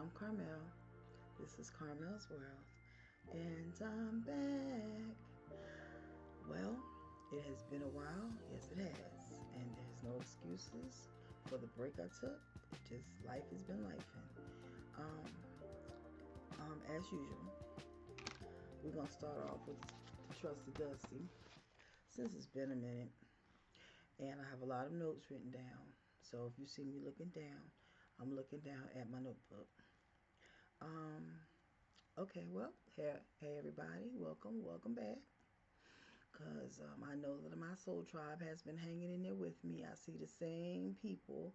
I'm Carmelle. This is Carmelle's World, and I'm back. Well, it has been a while. Yes, it has. And there's no excuses for the break I took. It just life has been lifing. Um, as usual, we're gonna start off with the trusted Dusty. Since it's been a minute, and I have a lot of notes written down. So if you see me looking down, I'm looking down at my notebook. Um, okay, well, hey everybody, welcome back. Cause I know that my soul tribe has been hanging in there with me. I see the same people,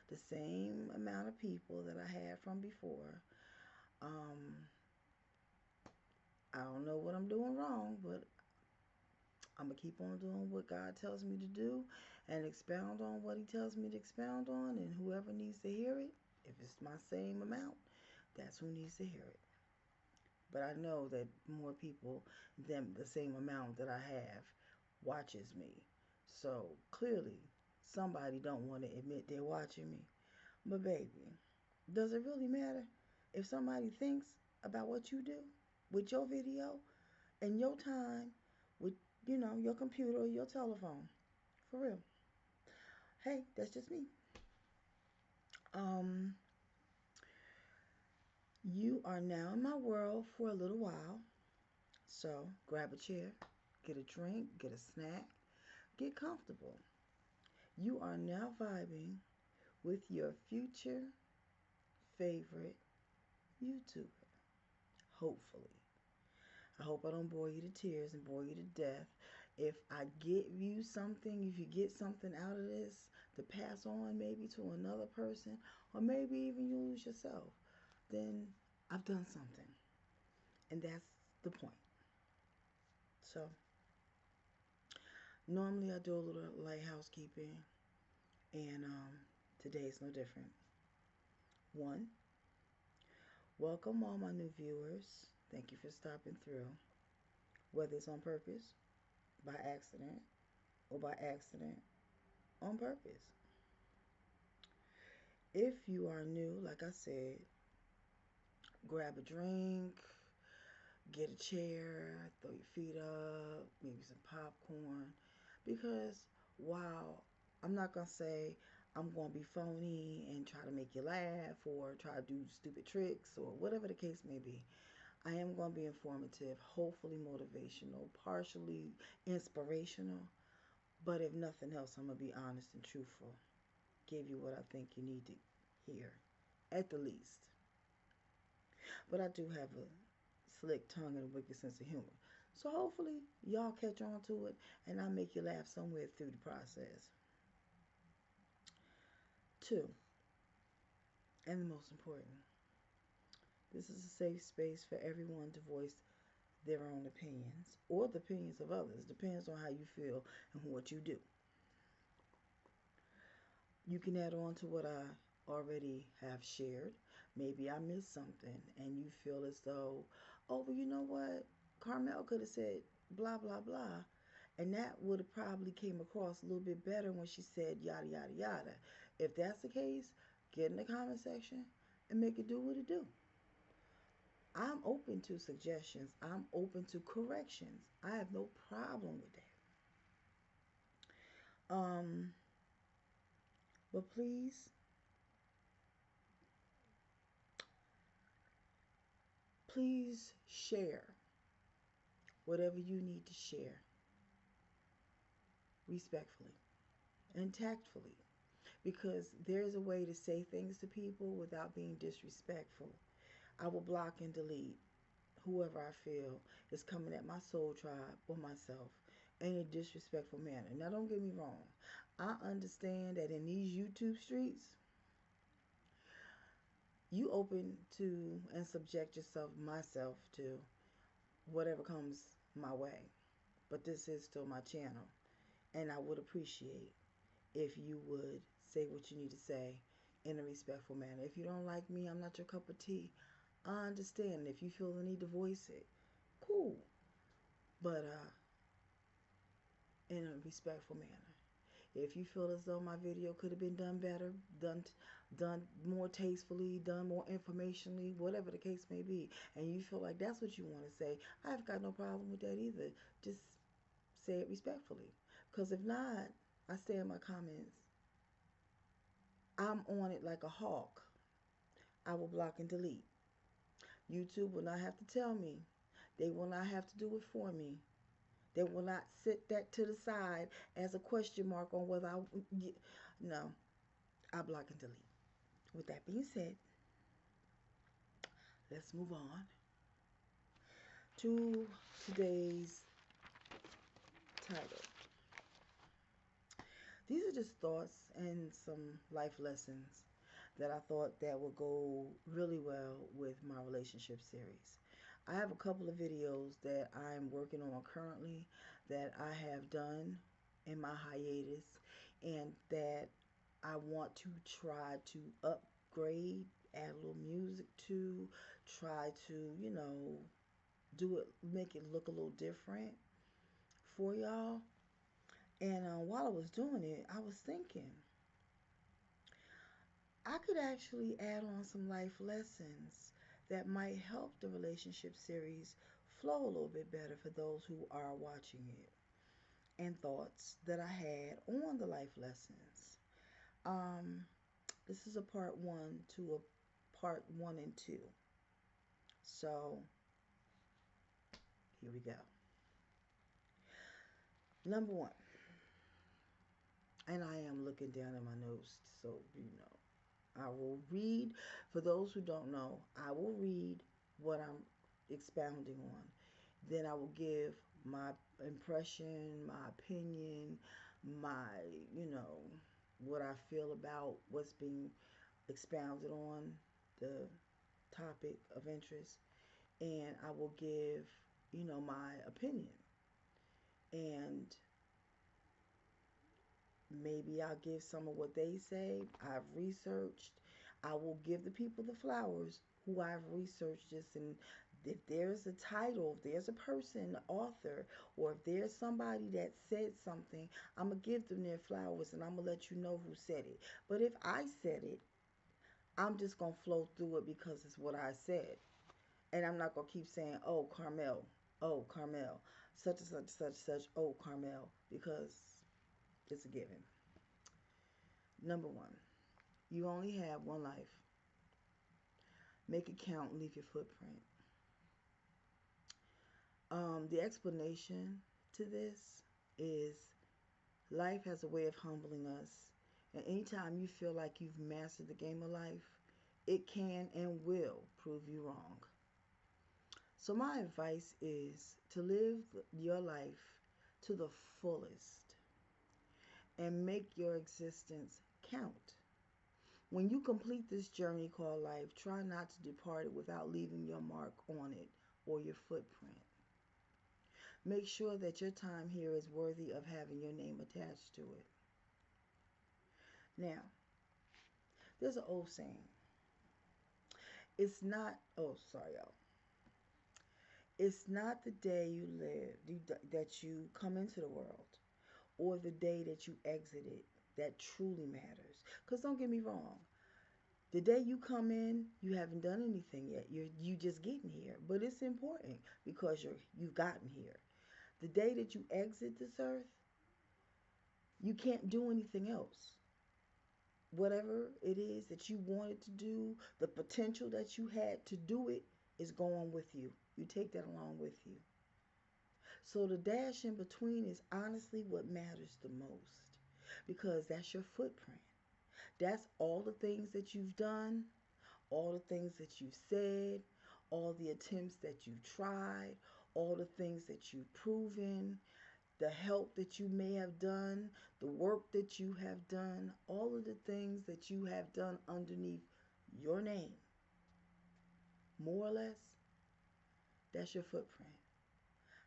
the same amount of people that I had from before. Um, I don't know what I'm doing wrong, but I'm gonna keep on doing what God tells me to do, and expound on what He tells me to expound on. And whoever needs to hear it, if it's my same amount, that's who needs to hear it. But I know that more people than the same amount that I have watches me. So clearly somebody don't want to admit they're watching me. But baby, does it really matter if somebody thinks about what you do with your video and your time with your computer or your telephone? For real. Hey, that's just me. Um you are now in my world for a little while. So grab a chair, get a drink, get a snack, get comfortable. You are now vibing with your future favorite YouTuber. Hopefully. I hope I don't bore you to tears and bore you to death. If I get you something, if you get something out of this to pass on maybe to another person, or maybe even you lose yourself, then I've done something. And that's the point. So, normally I do a little light housekeeping, and today's no different. One, welcome all my new viewers. Thank you for stopping through, whether it's on purpose, by accident, or by accident on purpose. If you are new, like I said, grab a drink, get a chair, throw your feet up, maybe some popcorn. Because while I'm not going to say I'm going to be phony and try to make you laugh or try to do stupid tricks or whatever the case may be, I am going to be informative, hopefully motivational, partially inspirational. But if nothing else, I'm going to be honest and truthful. Give you what I think you need to hear, at the least. But I do have a slick tongue and a wicked sense of humor. So hopefully y'all catch on to it and I'll make you laugh somewhere through the process. Two, and the most important, this is a safe space for everyone to voice their own opinions or the opinions of others. Depends on how you feel and what you do. You can add on to what I already have shared. Maybe I missed something and you feel as though, oh, well, you know what? Carmelle could have said blah, blah, blah. And that would have probably came across a little bit better when she said yada, yada, yada. If that's the case, get in the comment section and make it do what it do. I'm open to suggestions. I'm open to corrections. I have no problem with that. But please share whatever you need to share respectfully and tactfully, because there's a way to say things to people without being disrespectful. I will block and delete whoever I feel is coming at my soul tribe or myself in a disrespectful manner. Now, don't get me wrong. I understand that in these YouTube streets, you open to and subject yourself, myself, to whatever comes my way. But this is still my channel. And I would appreciate if you would say what you need to say in a respectful manner. If you don't like me, I'm not your cup of tea. I understand. If you feel the need to voice it, cool. But in a respectful manner. If you feel as though my video could have been done better, done more tastefully, done more informationally, whatever the case may be, and you feel like that's what you want to say, I've got no problem with that either. Just say it respectfully. Because if not, I say in my comments, I'm on it like a hawk. I will block and delete. YouTube will not have to tell me. They will not have to do it for me. They will not sit that to the side as a question mark on whether I. No, I block and delete. With that being said, let's move on to today's title. These are just thoughts and some life lessons that I thought that would go really well with my relationship series. I have a couple of videos that I'm working on currently that I have done in my hiatus and that I want to try to upgrade, add a little music to, try to, do it, make it look a little different for y'all. And while I was doing it, I was thinking I could actually add on some life lessons that might help the relationship series flow a little bit better for those who are watching it, and thoughts that I had on the life lessons. Um, this is a part one to a part one and two. So here we go. Number one, and I am looking down at my notes, so I will read, for those who don't know, I will read what I'm expounding on. Then I will give my impression, my opinion, my, you know, what I feel about what's being expounded on, the topic of interest, and I will give, my opinion. And maybe I'll give some of what they say. I've researched. I will give the people the flowers who I've researched this. And if there's a title, if there's a person, an author, or if there's somebody that said something, I'm going to give them their flowers and I'm going to let you know who said it. But if I said it, I'm just going to flow through it because it's what I said. And I'm not going to keep saying, oh, Carmelle, such and such, such, such, oh, Carmelle, because it's a given. Number one, you only have one life. Make it count, leave your footprint. The explanation to this is life has a way of humbling us. And anytime you feel like you've mastered the game of life, it can and will prove you wrong. So my advice is to live your life to the fullest and make your existence count. When you complete this journey called life, try not to depart it without leaving your mark on it or your footprint. Make sure that your time here is worthy of having your name attached to it. Now, there's an old saying. It's not, oh, sorry, y'all. It's not the day you live, that you come into the world, or the day that you exit it that truly matters. Because don't get me wrong, the day you come in, you haven't done anything yet. You just getting here, but it's important because you've gotten here. The day that you exit this earth, you can't do anything else. Whatever it is that you wanted to do, the potential that you had to do it is going with you. You take that along with you. So the dash in between is honestly what matters the most because that's your footprint. That's all the things that you've done, all the things that you've said, all the attempts that you've tried, all the things that you've proven, the help that you may have done, the work that you have done, all of the things that you have done underneath your name, more or less, that's your footprint.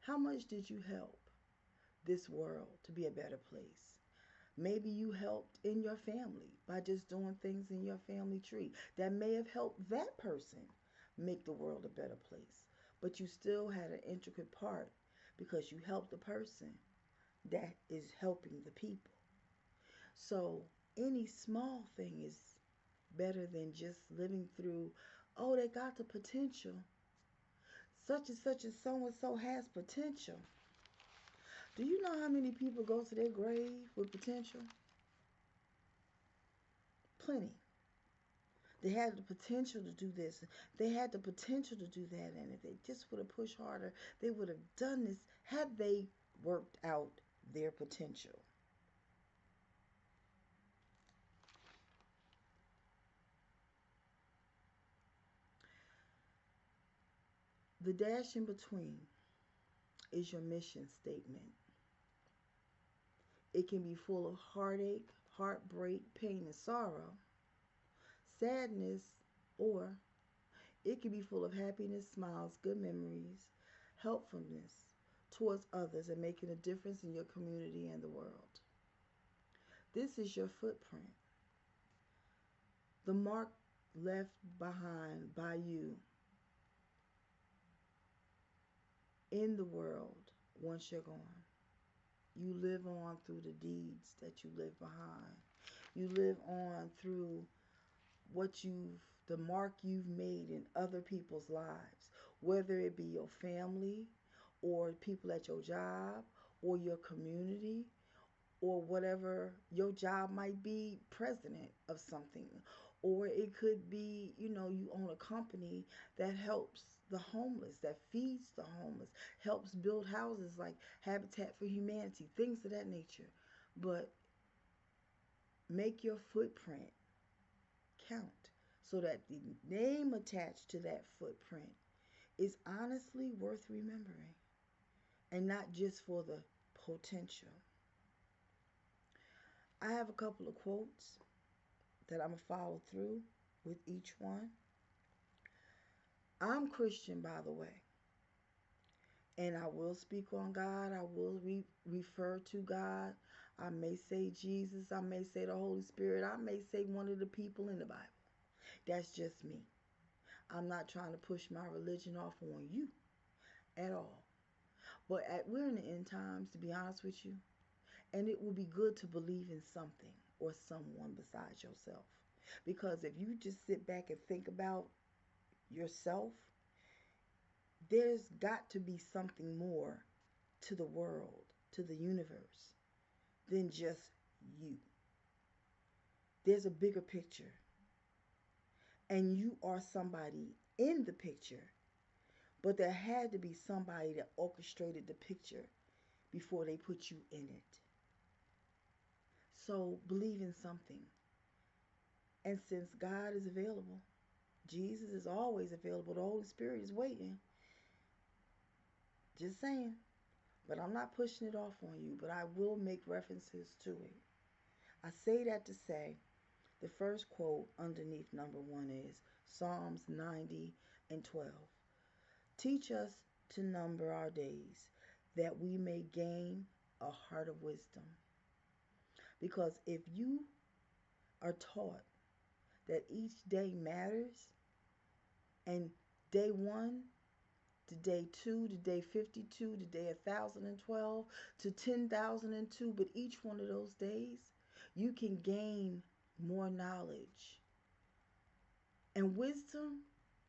How much did you help this world to be a better place? Maybe you helped in your family by just doing things in your family tree that may have helped that person make the world a better place. But you still had an intricate part because you helped the person that is helping the people. So any small thing is better than just living through, oh, they got the potential. Such and so and so has potential. Do you know how many people go to their grave with potential? Plenty. They had the potential to do this. They had the potential to do that. And if they just would have pushed harder, they would have done this had they worked out their potential. The dash in between is your mission statement. It can be full of heartache, heartbreak, pain, and sorrow, sadness, or it can be full of happiness, smiles, good memories, helpfulness towards others, and making a difference in your community and the world. This is your footprint, the mark left behind by you in the world once you're gone. You live on through the deeds that you live behind. You live on through what the mark you've made in other people's lives, whether it be your family or people at your job or your community or whatever your job might be, president of something, or it could be, you own a company that helps the homeless, that feeds the homeless, helps build houses like Habitat for Humanity, things of that nature. But make your footprint count so that the name attached to that footprint is honestly worth remembering and not just for the potential. I have a couple of quotes that I'm going to follow through with each one. I'm Christian, by the way, and I will speak on God. I will refer to God. I may say Jesus. I may say the Holy Spirit. I may say one of the people in the Bible. That's just me. I'm not trying to push my religion off on you at all. But we're in the end times, to be honest with you, and it will be good to believe in something or someone besides yourself. Because if you just sit back and think about yourself, there's got to be something more to the world, to the universe, than just you. There's a bigger picture, and you are somebody in the picture, but there had to be somebody that orchestrated the picture before they put you in it. So believe in something. And since God is available, Jesus is always available, the Holy Spirit is waiting. Just saying. But I'm not pushing it off on you, but I will make references to it. I say that to say the first quote underneath number 1 is Psalms 90 and 12. Teach us to number our days that we may gain a heart of wisdom. Because if you are taught that each day matters, and day 1 to day 2 to day 52 to day 1012 to 10,002, but each one of those days you can gain more knowledge. And wisdom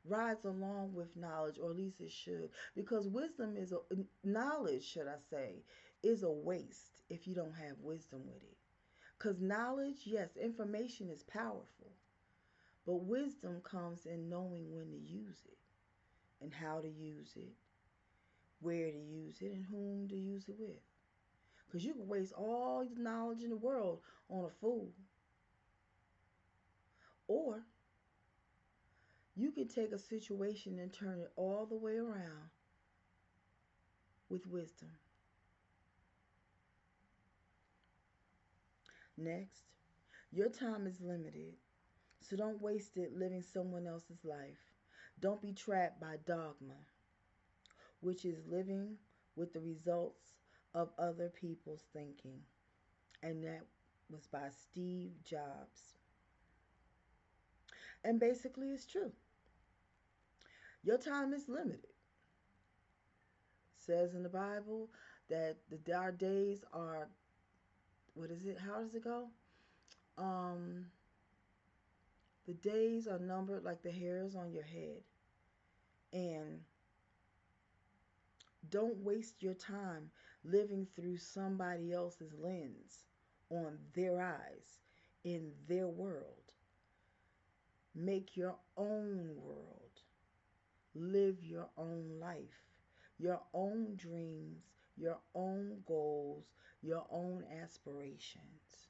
rides along with knowledge, or at least it should, because knowledge, should I say, is a waste if you don't have wisdom with it. Because knowledge, yes, information is powerful, but wisdom comes in knowing when to use it and how to use it, where to use it, and whom to use it with. Because you can waste all the knowledge in the world on a fool. Or you can take a situation and turn it all the way around with wisdom. Next, your time is limited, so don't waste it living someone else's life. Don't be trapped by dogma, which is living with the results of other people's thinking. And that was by Steve Jobs. And basically, it's true. Your time is limited. It says in the Bible that our days are, what is it? How does it go? Um, the days are numbered like the hairs on your head. And don't waste your time living through somebody else's lens on their eyes in their world. Make your own world. Live your own life, your own dreams, your own goals, your own aspirations.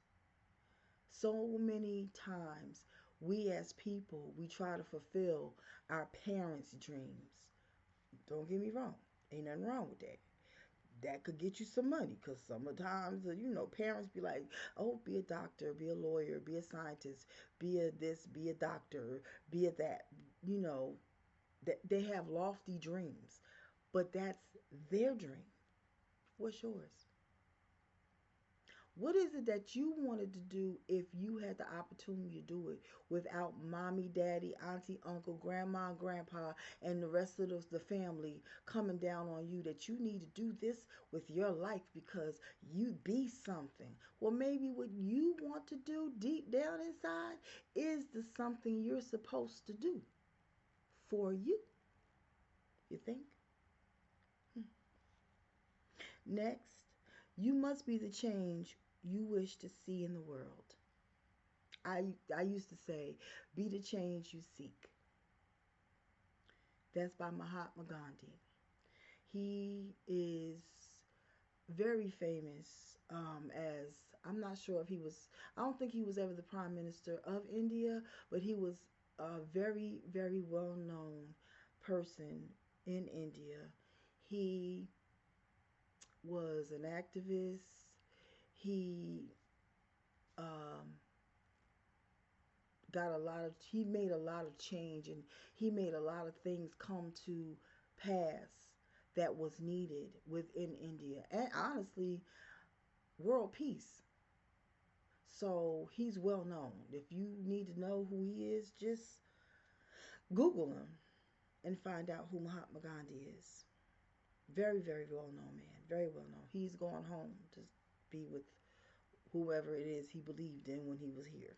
So many times, we as people, we try to fulfill our parents' dreams. Don't get me wrong, ain't nothing wrong with that. That could get you some money because sometimes, parents be like, oh, be a doctor, be a lawyer, be a scientist, be a this, be a doctor, be a that. You know, they have lofty dreams, but that's their dream. What's yours? What is it that you wanted to do if you had the opportunity to do it without mommy, daddy, auntie, uncle, grandma, and grandpa, and the rest of the family coming down on you that you need to do this with your life because you be something? Well, maybe what you want to do deep down inside is the something you're supposed to do for you. You think? Hmm. Next, you must be the change you wish to see in the world. I used to say, be the change you seek. That's by Mahatma Gandhi. He is very famous as, I'm not sure if he was, I don't think he was ever the prime minister of India, but he was a very, very well known person in India. He was an activist. He um, he made a lot of change, and he made a lot of things come to pass that was needed within India, and honestly, world peace. So he's well known. If you need to know who he is, just Google him and find out who Mahatma Gandhi is. Very, very well known man. Very well known. He's gone home to be with whoever it is he believed in when he was here.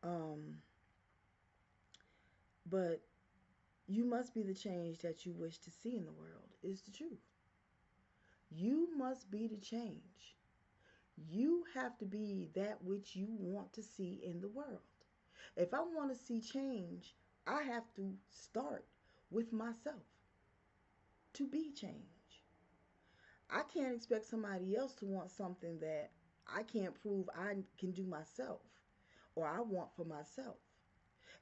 Um, but you must be the change that you wish to see in the world, is the truth. You must be the change. You have to be that which you want to see in the world. If I want to see change, I have to start with myself to be change. I can't expect somebody else to want something that I can't prove I can do myself or I want for myself.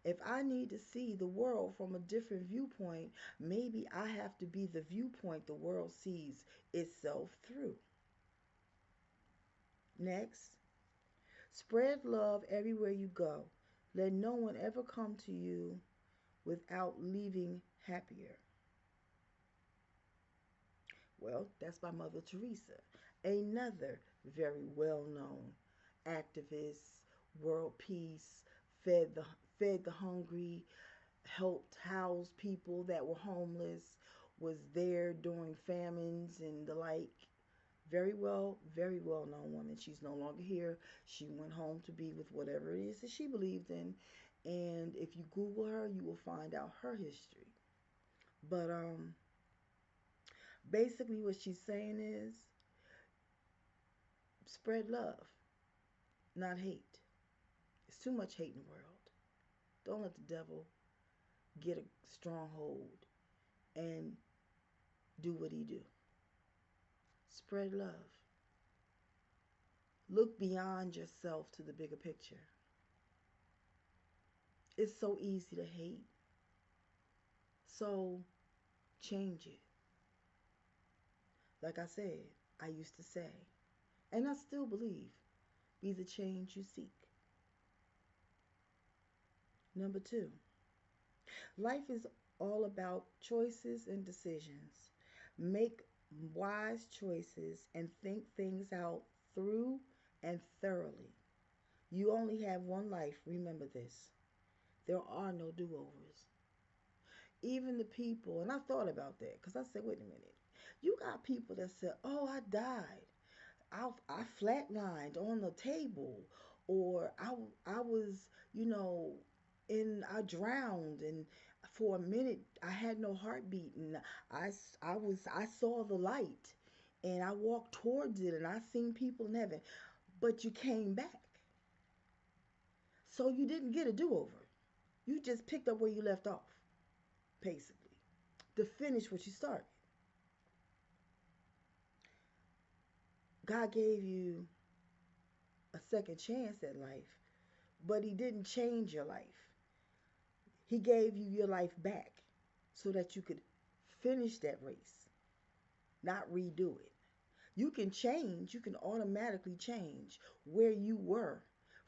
If I need to see the world from a different viewpoint, maybe I have to be the viewpoint the world sees itself through. Next, spread love everywhere you go. Let no one ever come to you without leaving happier. Well, that's by Mother Teresa, another very well known activist, world peace, fed the, fed the hungry, helped house people that were homeless, was there during famines and the like. Very well known woman. She's no longer here. She went home to be with whatever it is that she believed in. And if you Google her, you will find out her history. But basically, what she's saying is spread love, not hate. There's too much hate in the world. Don't let the devil get a stronghold and do what he do. Spread love. Look beyond yourself to the bigger picture. It's so easy to hate. So change it. Like I said, I used to say, and I still believe, be the change you seek. Number two, life is all about choices and decisions. Make wise choices and think things out through and thoroughly. You only have one life, remember this. There are no do overs. Even the people, and I thought about that because I said, wait a minute. You got people that said, oh, I died. I flatlined on the table, or I was, you know, I drowned, and for a minute I had no heartbeat, and I saw the light, and I walked towards it, and I seen people in heaven, but you came back. So you didn't get a do-over. You just picked up where you left off, basically, to finish what you started. God gave you a second chance at life, but He didn't change your life. He gave you your life back so that you could finish that race, not redo it. You can change, you can automatically change where you were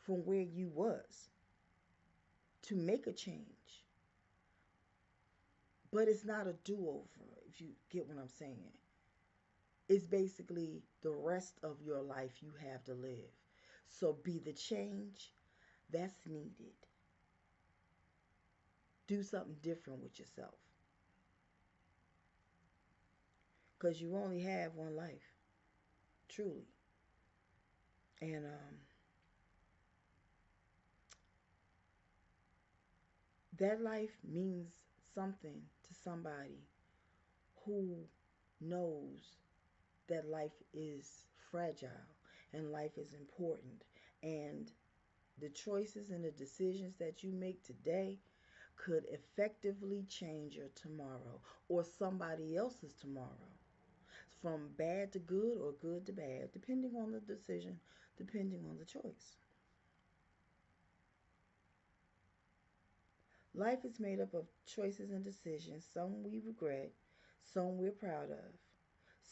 from where you was to make a change. But it's not a do-over, if you get what I'm saying. It's basically the rest of your life you have to live. So be the change that's needed. Do something different with yourself. Because you only have one life, truly. And that life means something to somebody who knows that life is fragile and life is important. And the choices and the decisions that you make today could effectively change your tomorrow or somebody else's tomorrow, from bad to good or good to bad, depending on the decision, depending on the choice. Life is made up of choices and decisions. Some we regret, some we're proud of.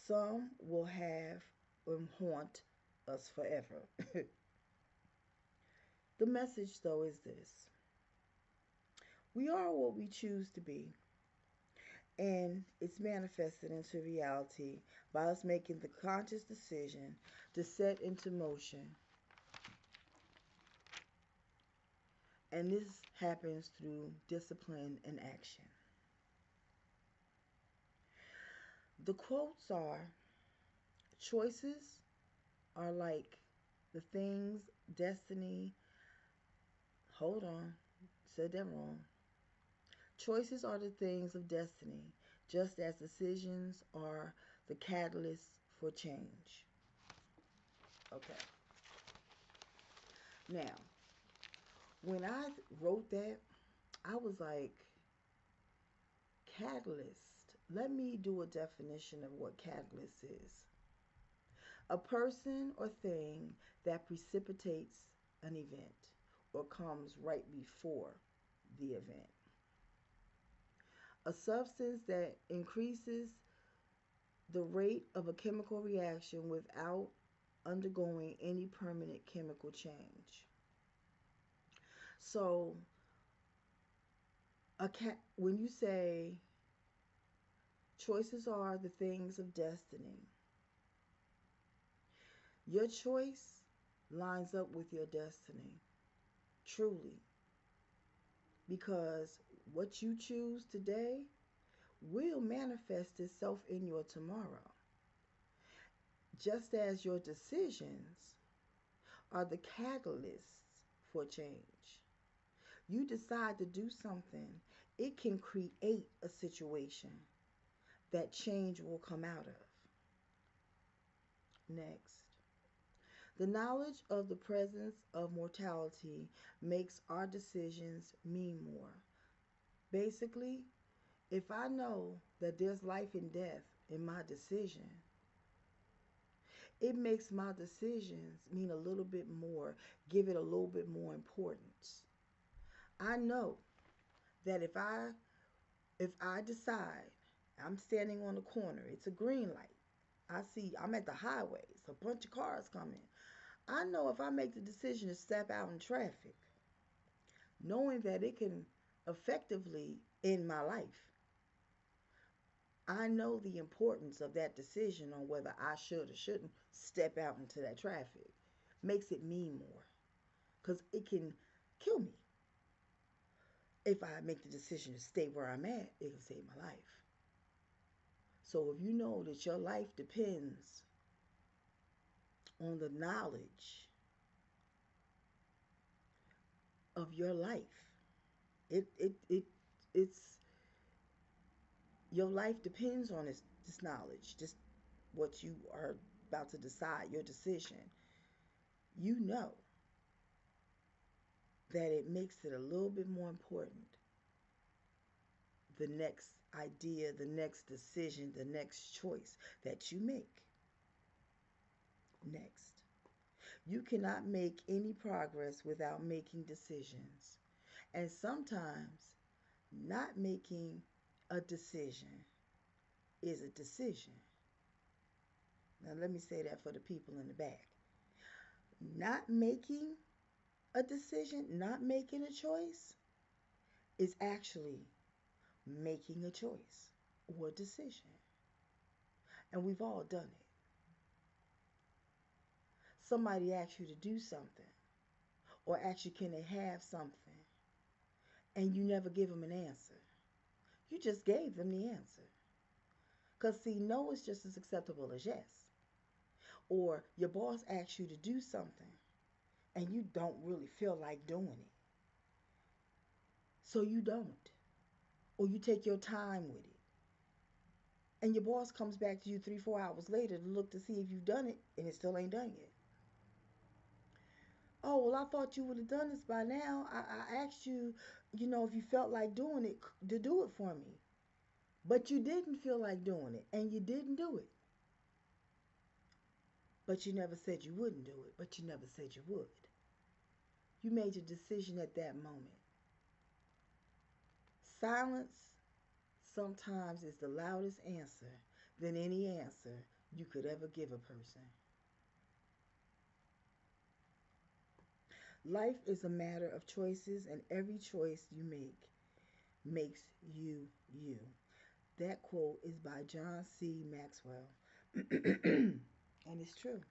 Some will have and haunt us forever. The message, though, is this: we are what we choose to be, and it's manifested into reality by us making the conscious decision to set into motion. And this happens through discipline and action. The quotes are: choices are like the things destiny. Hold on, said that wrong. Choices are the things of destiny, just as decisions are the catalyst for change. Okay. Now, when I wrote that, I was like, catalyst. Let me do a definition of what catalyst is: a person or thing that precipitates an event or comes right before the event. A substance that increases the rate of a chemical reaction without undergoing any permanent chemical change. So, when you say choices are the things of destiny, your choice lines up with your destiny, truly. Because what you choose today will manifest itself in your tomorrow. Just as your decisions are the catalysts for change. You decide to do something, it can create a situation that change will come out of. Next, the knowledge of the presence of mortality makes our decisions mean more. Basically, if I know that there's life and death in my decision, it makes my decisions mean a little bit more, give it a little bit more importance. I know that if I decide I'm standing on the corner, it's a green light. I'm at the highway, it's a bunch of cars coming. I know if I make the decision to step out in traffic, knowing that it can effectively end my life, I know the importance of that decision on whether I should or shouldn't step out into that traffic. Makes it mean more because it can kill me. If I make the decision to stay where I'm at, it can save my life. So if you know that your life depends on the knowledge of your life. It's your life depends on this knowledge, just what you are about to decide, your decision. You know that it makes it a little bit more important, the next idea, the next decision, the next choice that you make. Next, you cannot make any progress without making decisions. And sometimes not making a decision is a decision. Now, let me say that for the people in the back. Not making a decision, not making a choice, is actually making a choice or a decision. And we've all done it. Somebody asks you to do something, or asks you, can they have something, and you never give them an answer. You just gave them the answer. Because, see, no is just as acceptable as yes. Or your boss asks you to do something, and you don't really feel like doing it. So you don't. Or you take your time with it. And your boss comes back to you 3, 4 hours later to look to see if you've done it, and it still ain't done yet. Oh, well, I thought you would have done this by now. I asked you, if you felt like doing it, to do it for me. But you didn't feel like doing it, and you didn't do it. But you never said you wouldn't do it, but you never said you would. You made your decision at that moment. Silence sometimes is the loudest answer than any answer you could ever give a person. Life is a matter of choices, and every choice you make makes you you. That quote is by John C. Maxwell. And it's true.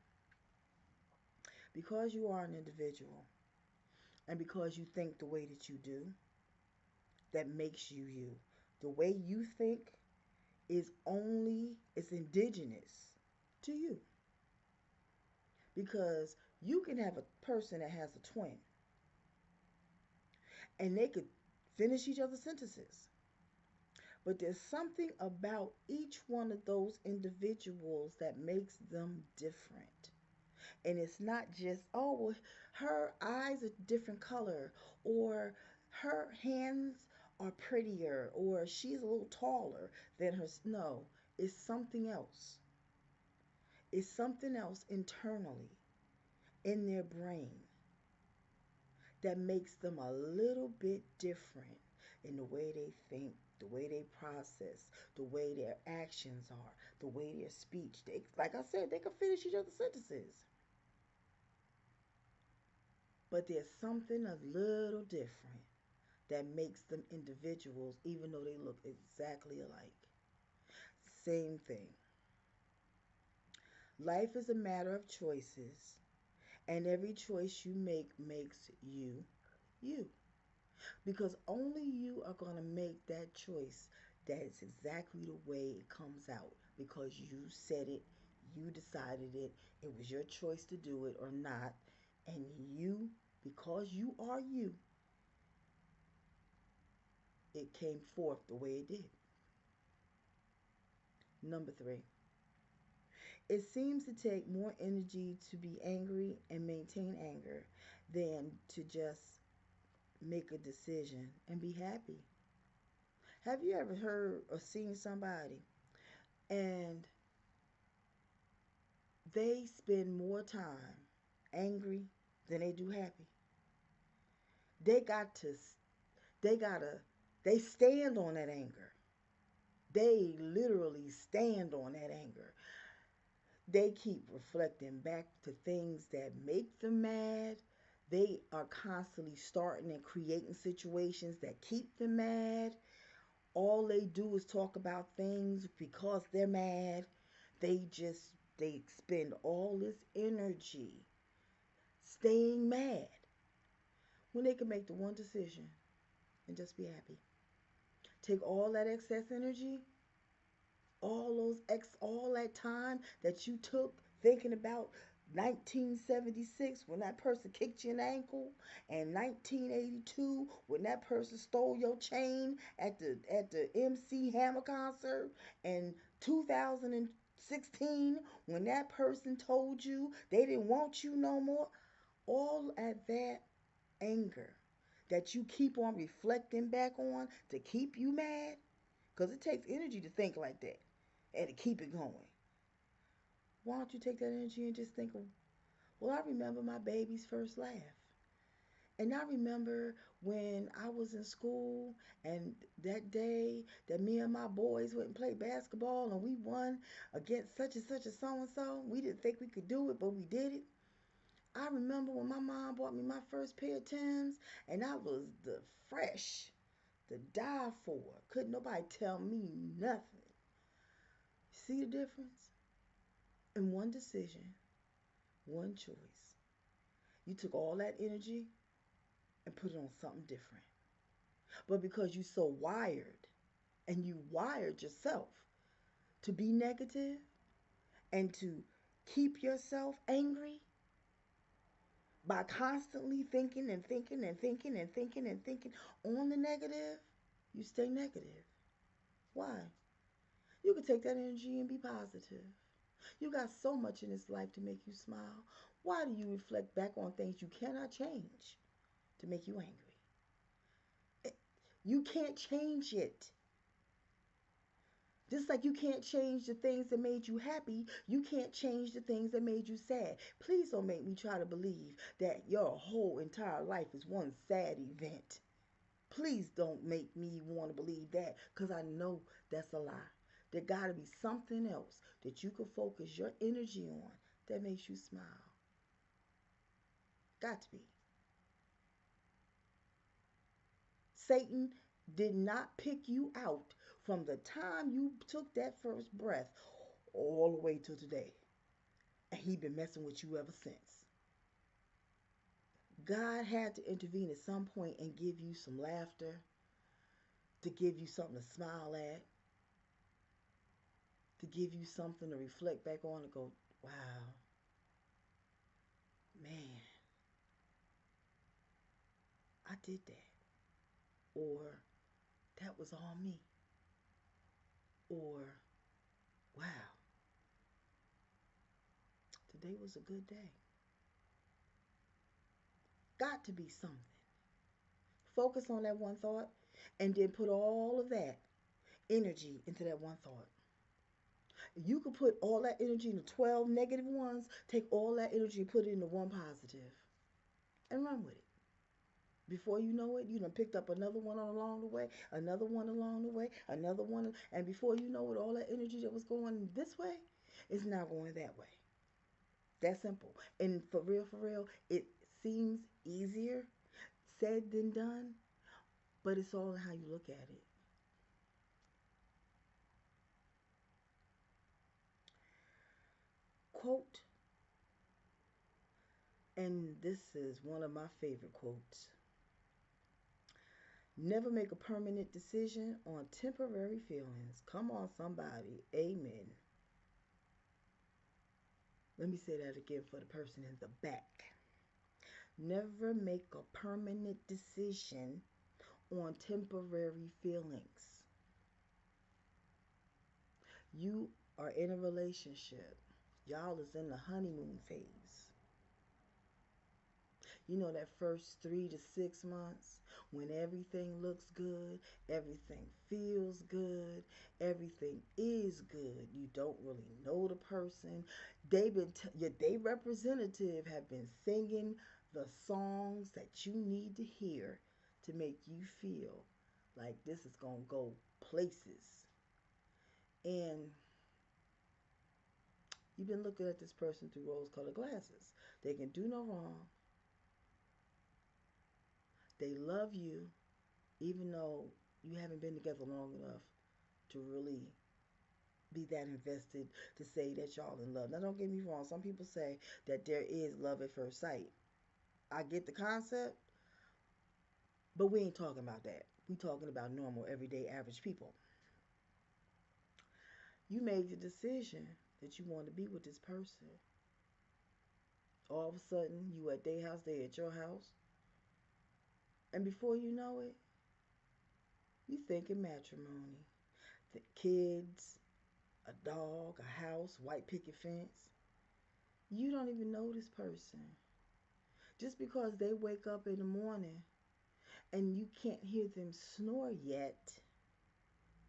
Because you are an individual and because you think the way that you do, that makes you you. The way you think is indigenous to you. Because you can have a person that has a twin and they could finish each other's sentences. But there's something about each one of those individuals that makes them different. And it's not just, oh, well, her eyes are different color, or her hands are prettier, or she's a little taller than her. No, it's something else. It's something else internally in their brain that makes them a little bit different in the way they think, the way they process, the way their actions are, the way their speech. Like I said, they can finish each other's sentences. But there's something a little different that makes them individuals, even though they look exactly alike. Same thing. Life is a matter of choices, and every choice you make makes you you. Because only you are going to make that choice that is exactly the way it comes out. Because you said it, you decided it, it was your choice to do it or not. And you, because you are you, it came forth the way it did. Number 3, it seems to take more energy to be angry and maintain anger than to just make a decision and be happy. Have you ever heard or seen somebody and they spend more time angry than they do happy? They got to, they gotta, they stand on that anger. They literally stand on that anger. They keep reflecting back to things that make them mad. They are constantly starting and creating situations that keep them mad. All they do is talk about things because they're mad. They expend all this energy staying mad when they can make the one decision and just be happy. Take all that excess energy, all that time that you took thinking about 1976 when that person kicked you in the ankle, and 1982 when that person stole your chain at the MC Hammer concert, and 2016 when that person told you they didn't want you no more. All at that anger that you keep on reflecting back on to keep you mad, because it takes energy to think like that and to keep it going. Why don't you take that energy and just think of, well, I remember my baby's first laugh. And I remember when I was in school and that day that me and my boys went and played basketball and we won against such and such a so and so. We didn't think we could do it, but we did it. I remember when my mom bought me my first pair of Tims and I was the fresh to die for. Couldn't nobody tell me nothing. See the difference? In one decision, one choice. You took all that energy and put it on something different. But because you're so wired and you wired yourself to be negative and to keep yourself angry by constantly thinking and thinking and thinking and thinking and thinking on the negative, you stay negative. Why? You can take that energy and be positive. You got so much in this life to make you smile. Why do you reflect back on things you cannot change to make you angry? You can't change it. Just like you can't change the things that made you happy, you can't change the things that made you sad. Please don't make me try to believe that your whole entire life is one sad event. Please don't make me want to believe that, because I know that's a lie. There got to be something else that you can focus your energy on that makes you smile. Got to be. Satan did not pick you out from the time you took that first breath all the way to today. And he been messing with you ever since. God had to intervene at some point and give you some laughter, to give you something to smile at, to give you something to reflect back on and go, wow, man, I did that. Or that was all me. Or, wow, today was a good day. Got to be something. Focus on that one thought and then put all of that energy into that one thought. You could put all that energy into 12 negative ones, take all that energy and put it into one positive and run with it. Before you know it, you done picked up another one along the way, another one along the way, another one, and before you know it, all that energy that was going this way is now going that way. That simple. And for real, it seems easier said than done, but it's all in how you look at it. Quote, and this is one of my favorite quotes: never make a permanent decision on temporary feelings. Come on, somebody. Amen. Let me say that again for the person in the back. Never make a permanent decision on temporary feelings. You are in a relationship. Y'all is in the honeymoon phase. You know, that first 3 to 6 months when everything looks good, everything feels good, everything is good. You don't really know the person. They representative have been singing the songs that you need to hear to make you feel like this is gonna go places. And you've been looking at this person through rose-colored glasses. They can do no wrong. They love you, even though you haven't been together long enough to really be that invested to say that y'all in love. Now, don't get me wrong. Some people say that there is love at first sight. I get the concept, but we ain't talking about that. We talking about normal, everyday, average people. You made the decision that you want to be with this person. All of a sudden, you at their house, they at your house, and before you know it, you thinking matrimony. The kids, a dog, a house, white picket fence. You don't even know this person. Just because they wake up in the morning and you can't hear them snore yet,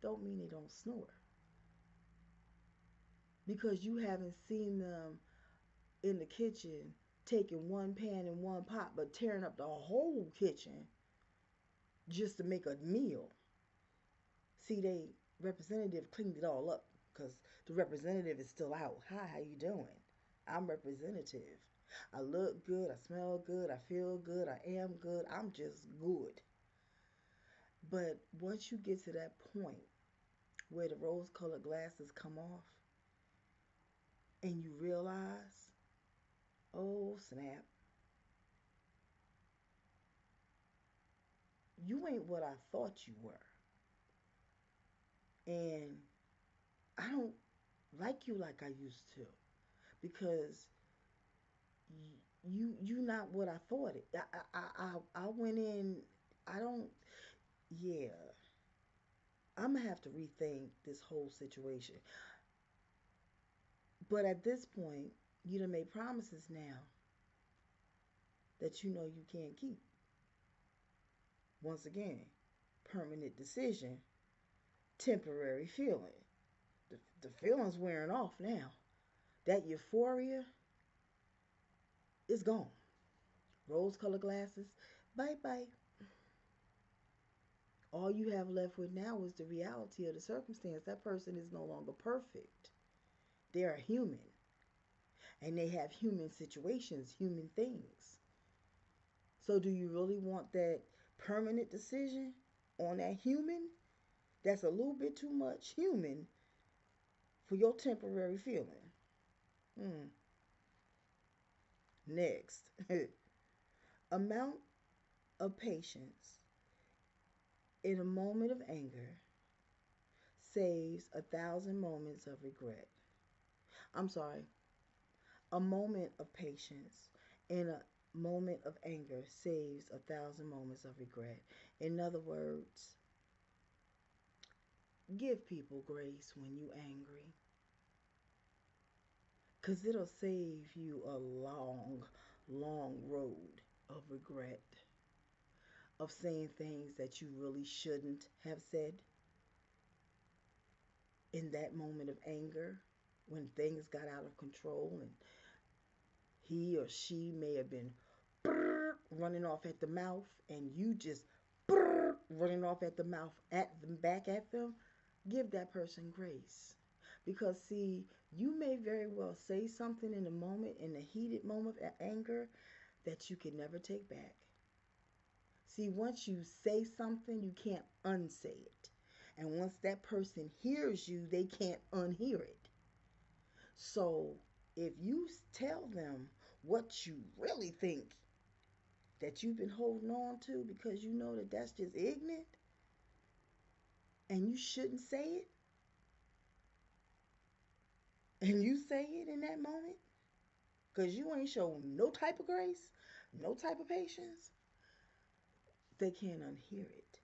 don't mean they don't snore. Because you haven't seen them in the kitchen taking one pan and one pot, but tearing up the whole kitchen just to make a meal. See, they representative cleaned it all up because the representative is still out. Hi, how you doing? I'm representative. I look good, I smell good, I feel good, I am good, I'm just good. But once you get to that point where the rose colored glasses come off and you realize, oh snap, you ain't what I thought you were. And I don't like you like I used to because you not what I thought it. I went in. I don't. Yeah, I'm gonna have to rethink this whole situation. But at this point, you done made promises now that you know you can't keep. Once again, permanent decision, temporary feeling. The feeling's wearing off now. That euphoria is gone. Rose colored glasses, bye bye. All you have left with now is the reality of the circumstance. That person is no longer perfect. They are human and they have human situations, human things. So, do you really want that permanent decision on that human? That's a little bit too much human for your temporary feeling. Hmm. Next, amount of patience in a moment of anger saves 1,000 moments of regret. I'm sorry, a moment of patience in a moment of anger saves 1,000 moments of regret. In other words, give people grace when you angry, because it'll save you a long, long road of regret, of saying things that you really shouldn't have said in that moment of anger when things got out of control and he or she may have been running off at the mouth and you just running off at the mouth at them back at them. Give that person grace, because see, you may very well say something in a moment, in a heated moment of anger, that you can never take back. See, once you say something, you can't unsay it, and once that person hears you, they can't unhear it. So if you tell them what you really think that you've been holding on to because you know that that's just ignorant and you shouldn't say it, and you say it in that moment because you ain't shown no type of grace, no type of patience, they can't unhear it.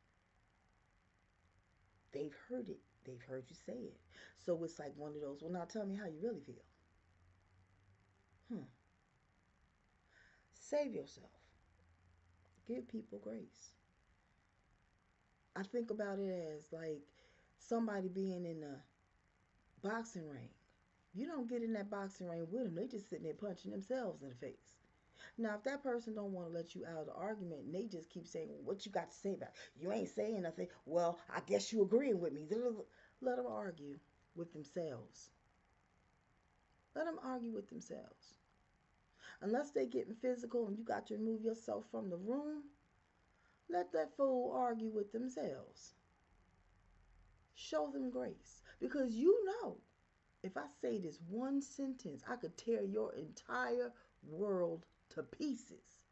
They've heard it. They've heard you say it. So it's like one of those, well, now tell me how you really feel. Hmm. Save yourself. Give people grace. I think about it as like somebody being in a boxing ring. You don't get in that boxing ring with them. They just sitting there punching themselves in the face. Now, if that person don't want to let you out of the argument and they just keep saying, well, what you got to say about it? You ain't saying nothing. Well, I guess you agreeing with me. Let them argue with themselves. Let them argue with themselves. Unless they getting physical and you got to remove yourself from the room, let that fool argue with themselves. Show them grace. Because you know, if I say this one sentence, I could tear your entire world to pieces.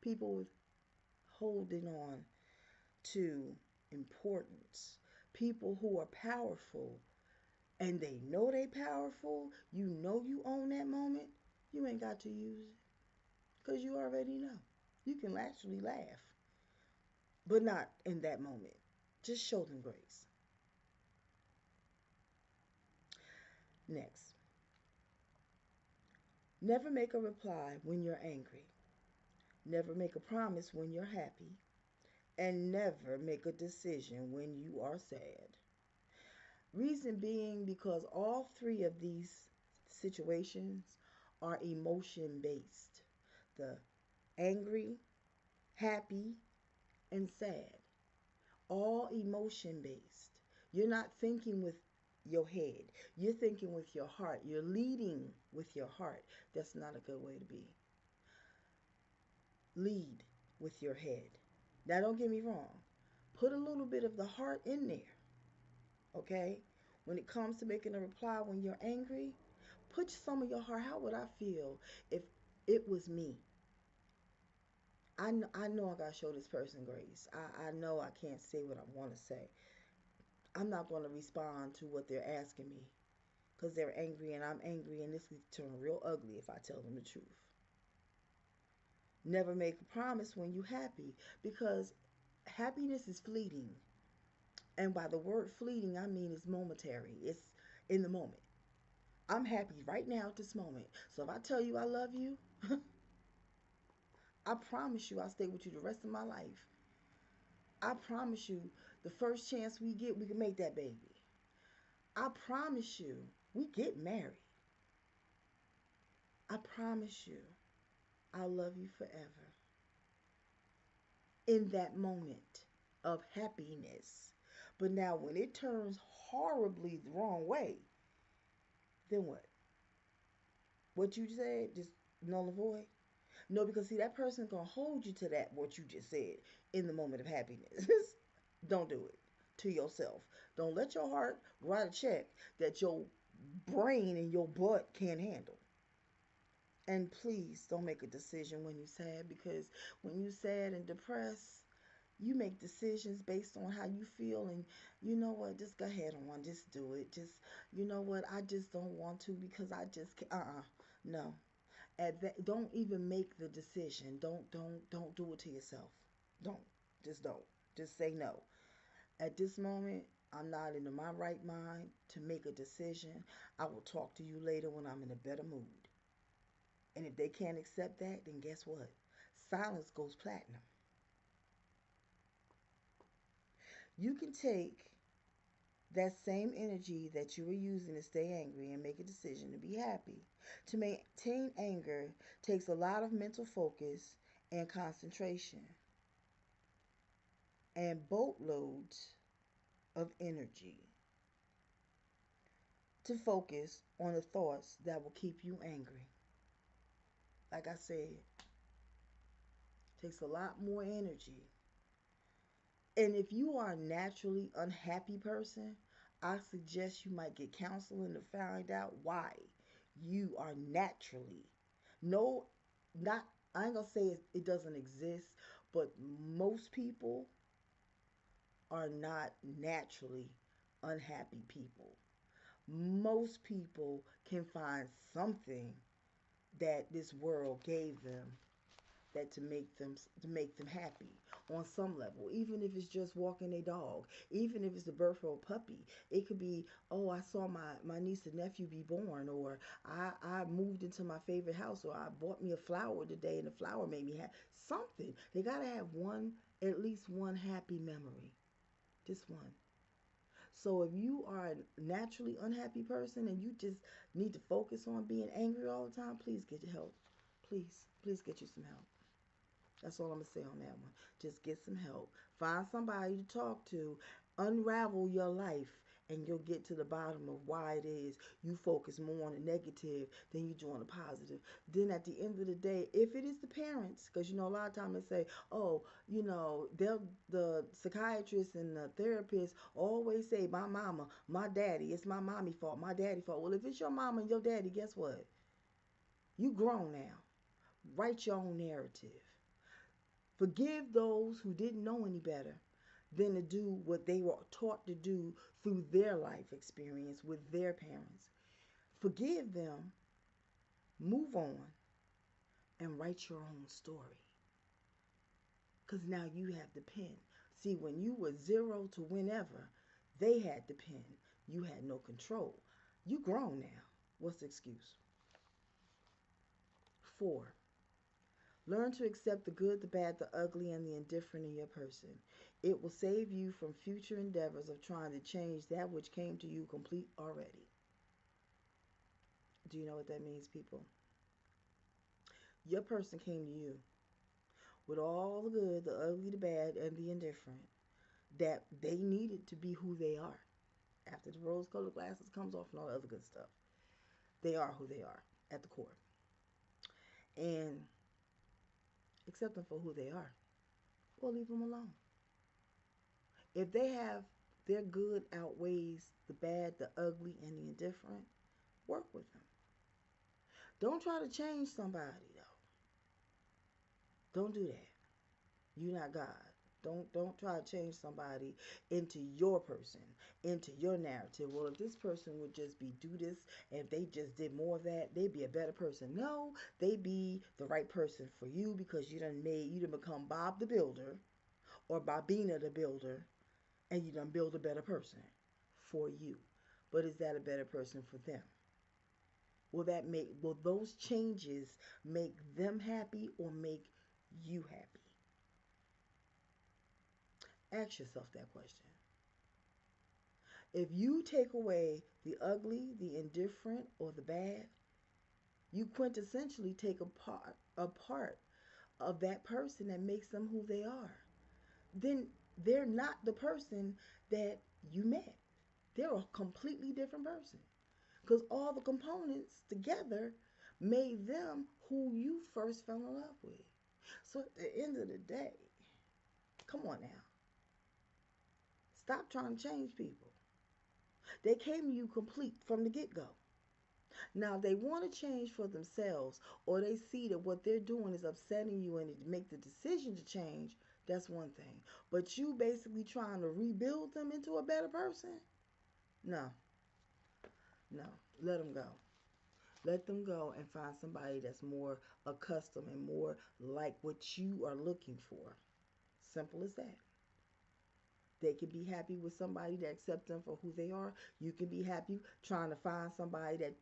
People with holding on to importance. People who are powerful and they know they powerful. You know you own that moment. You ain't got to use it. because you already know. You can actually laugh, but not in that moment. Just show them grace. Next, never make a reply when you're angry. Never make a promise when you're happy. And never make a decision when you are sad. Reason being because all three of these situations are emotion based: the angry, happy, and sad. All emotion based. You're not thinking with your head, you're thinking with your heart. You're leading with your heart. That's not a good way to be. Lead with your head. Now, don't get me wrong, put a little bit of the heart in there, okay? When it comes to making a reply when you're angry, put some of your heart. How would I feel if it was me? I know I got to show this person grace. I know I can't say what I want to say. I'm not going to respond to what they're asking me because they're angry and I'm angry, and this could turn real ugly if I tell them the truth. Never make a promise when you're happy because happiness is fleeting. And by the word fleeting, I mean it's momentary, it's in the moment. I'm happy right now at this moment. So if I tell you I love you, I promise you I'll stay with you the rest of my life. I promise you the first chance we get, we can make that baby. I promise you we get married. I promise you I'll love you forever in that moment of happiness. But now when it turns horribly the wrong way, then what? What you said, just null and void? No, because see, that person's gonna hold you to that what you just said in the moment of happiness. Don't do it to yourself. Don't let your heart write a check that your brain and your butt can't handle. And please don't make a decision when you're sad, because when you're sad and depressed, you make decisions based on how you feel, and you know what, just go ahead on, just do it. Just, you know what, I just don't want to because I just can't. No. At that, don't even make the decision. Don't do it to yourself. Don't. Just don't. Just say no. At this moment, I'm not in my right mind to make a decision. I will talk to you later when I'm in a better mood. And if they can't accept that, then guess what? Silence goes platinum. You can take that same energy that you were using to stay angry and make a decision to be happy. To maintain anger takes a lot of mental focus and concentration and boatloads of energy to focus on the thoughts that will keep you angry. Like I said, it takes a lot more energy. And if you are a naturally unhappy person, I suggest you might get counseling to find out why you are naturally. No, not, I ain't gonna say it doesn't exist, but most people are not naturally unhappy people. Most people can find something that this world gave them that to make them happy on some level, even if it's just walking a dog, even if it's the birth of a puppy. It could be, oh, I saw my niece and nephew be born, or I moved into my favorite house, or I bought me a flower today and the flower made me happy. Something. They got to have one, at least one happy memory, just one. So if you are a naturally unhappy person and you just need to focus on being angry all the time, please get your help. Please get you some help. That's all I'm going to say on that one. Just get some help. Find somebody to talk to. Unravel your life, and you'll get to the bottom of why it is you focus more on the negative than you do on the positive. Then at the end of the day, if it is the parents, because you know a lot of times they say, oh, the psychiatrist and the therapist always say, my mama, my daddy, it's my mommy fault, my daddy fault. Well, if it's your mama and your daddy, guess what? You grown now. Write your own narrative. Forgive those who didn't know any better than to do what they were taught to do through their life experience with their parents. Forgive them, move on, and write your own story. Because now you have the pen. See, when you were 0 to whenever, they had the pen. You had no control. You grown now. What's the excuse? 4. Learn to accept the good, the bad, the ugly, and the indifferent in your person. It will save you from future endeavors of trying to change that which came to you complete already. Do you know what that means, people? Your person came to you with all the good, the ugly, the bad, and the indifferent that they needed to be who they are. After the rose-colored glasses comes off and all the other good stuff, they are who they are at the core. And accept them for who they are, or leave them alone. If they have their good outweighs the bad, the ugly, and the indifferent, work with them. Don't try to change somebody though. Don't do that. You're not God. Don't try to change somebody into your person, into your narrative. Well, if this person would just be do this, and if they just did more of that, they'd be a better person. No, they be the right person for you because you done become Bob the Builder or Bobina the Builder, and you done build a better person for you. But is that a better person for them? Will those changes make them happy or make you happy? Ask yourself that question. If you take away the ugly, the indifferent, or the bad, you quintessentially take a part of that person that makes them who they are. Then they're not the person that you met. They're a completely different person. Because all the components together made them who you first fell in love with. So at the end of the day, come on now. Stop trying to change people. They came to you complete from the get-go. Now, they want to change for themselves, or they see that what they're doing is upsetting you and they make the decision to change. That's one thing. But you basically trying to rebuild them into a better person? No. No. Let them go. Let them go and find somebody that's more accustomed and more like what you are looking for. Simple as that. They can be happy with somebody that accepts them for who they are. You can be happy trying to find somebody that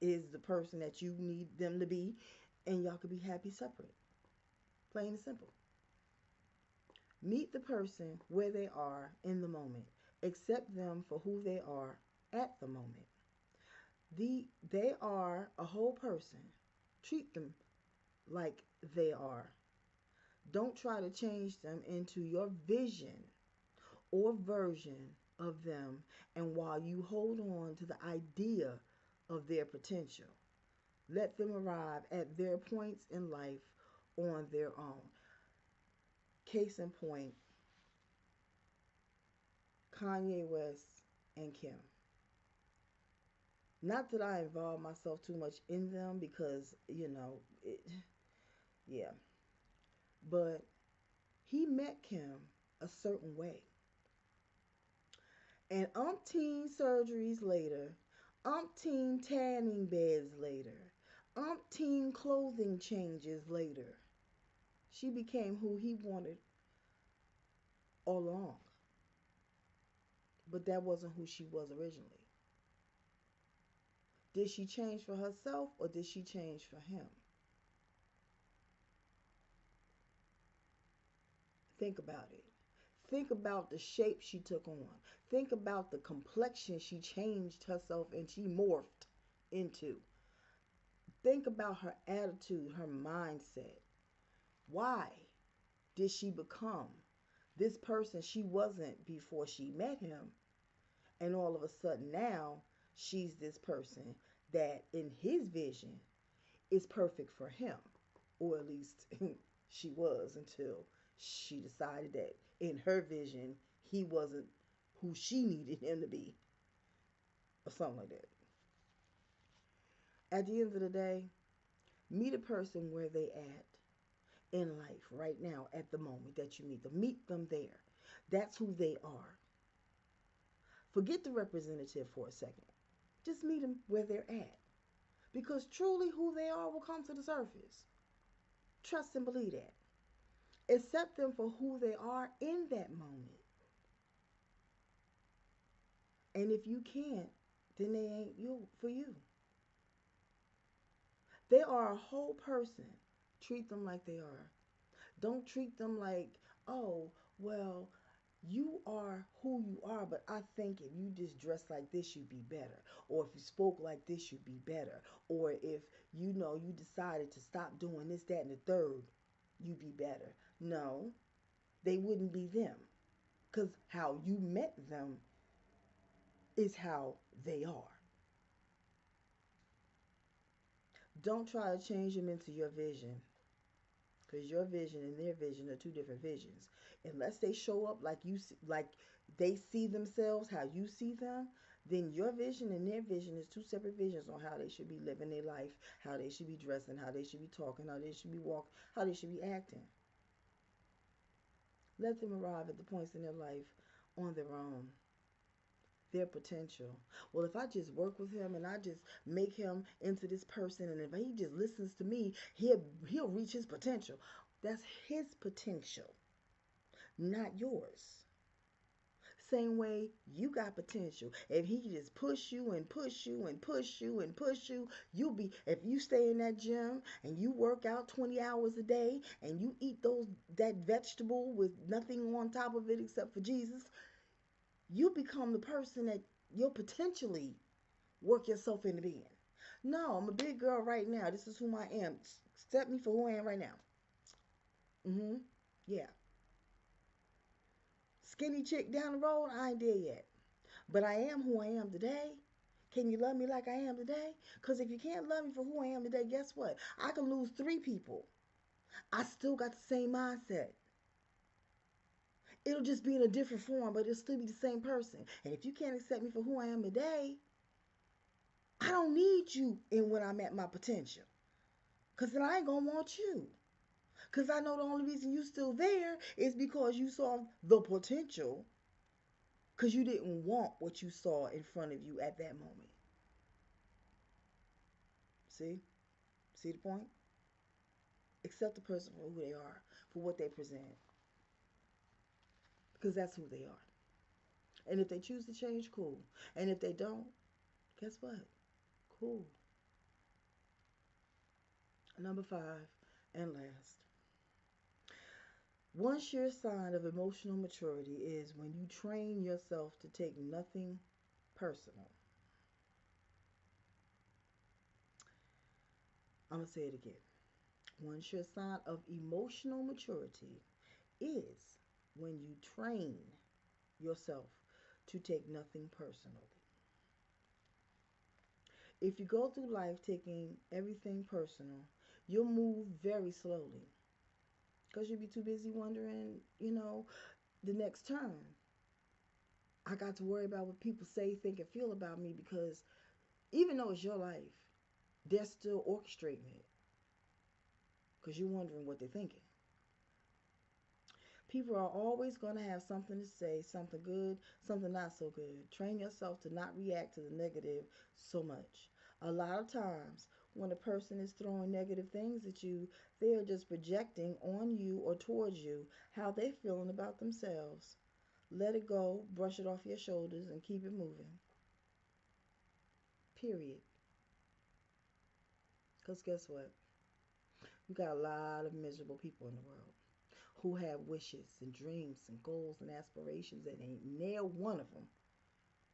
is the person that you need them to be, and y'all can be happy separate. Plain and simple. Meet the person where they are in the moment. Accept them for who they are at the moment. They are a whole person. Treat them like they are. Don't try to change them into your vision or version of them, and while you hold on to the idea of their potential, let them arrive at their points in life on their own. Case in point, Kanye West and Kim. Not that I involve myself too much in them because, yeah. But he met Kim a certain way. And umpteen surgeries later, umpteen tanning beds later, umpteen clothing changes later, she became who he wanted all along. But that wasn't who she was originally. Did she change for herself or did she change for him? Think about it. Think about the shape she took on. Think about the complexion she changed herself and she morphed into. Think about her attitude, her mindset. Why did she become this person she wasn't before she met him? And all of a sudden now, she's this person that in his vision is perfect for him. Or at least she was until she decided that in her vision, he wasn't who she needed him to be. Or something like that. At the end of the day, meet a person where they at in life right now at the moment that you meet them. Meet them there. That's who they are. Forget the representative for a second. Just meet them where they're at. Because truly who they are will come to the surface. Trust and believe that. Accept them for who they are in that moment. And if you can't, then they ain't you for you. They are a whole person. Treat them like they are. Don't treat them like, oh, well, you are who you are, but I think if you just dress like this, you'd be better. Or if you spoke like this, you'd be better. Or if you decided to stop doing this, that, and the third, you'd be better. No, they wouldn't be them. Because how you met them is how they are. Don't try to change them into your vision. Because your vision and their vision are two different visions. Unless they show up like like they see themselves how you see them, then your vision and their vision is two separate visions on how they should be living their life, how they should be dressing, how they should be talking, how they should be walking, how they should be acting. Let them arrive at the points in their life on their own, their potential. Well, if I just work with him and I just make him into this person, and if he just listens to me, he'll reach his potential. That's his potential, not yours. Same way you got potential. If he just push you and push you and push you and push you, you'll be, if you stay in that gym and you work out 20 hours a day and you eat that vegetable with nothing on top of it except for Jesus, you become the person that you'll potentially work yourself into being. No, I'm a big girl right now. This is who I am. Accept me for who I am right now. Mm-hmm. Yeah. Skinny chick down the road, I ain't there yet. But I am who I am today. Can you love me like I am today? Because if you can't love me for who I am today, guess what? I can lose 3 people. I still got the same mindset. It'll just be in a different form, but it'll still be the same person. And if you can't accept me for who I am today, I don't need you in when I'm at my potential. Because then I ain't going to want you. Because I know the only reason you still there is because you saw the potential. Because you didn't want what you saw in front of you at that moment. See? See the point? Accept the person for who they are, for what they present. Because that's who they are. And if they choose to change, cool. And if they don't, guess what? Cool. Number 5 and last. One sure sign of emotional maturity is when you train yourself to take nothing personal. I'm going to say it again. One sure sign of emotional maturity is when you train yourself to take nothing personally. If you go through life taking everything personal, you'll move very slowly because you'll be too busy wondering, the next turn. I got to worry about what people say, think, and feel about me because even though it's your life, they're still orchestrating it because you're wondering what they're thinking. People are always going to have something to say, something good, something not so good. Train yourself to not react to the negative so much. A lot of times, when a person is throwing negative things at you, they are just projecting on you or towards you how they're feeling about themselves. Let it go, brush it off your shoulders, and keep it moving. Period. Because guess what? You got a lot of miserable people in the world who have wishes and dreams and goals and aspirations and ain't near one of them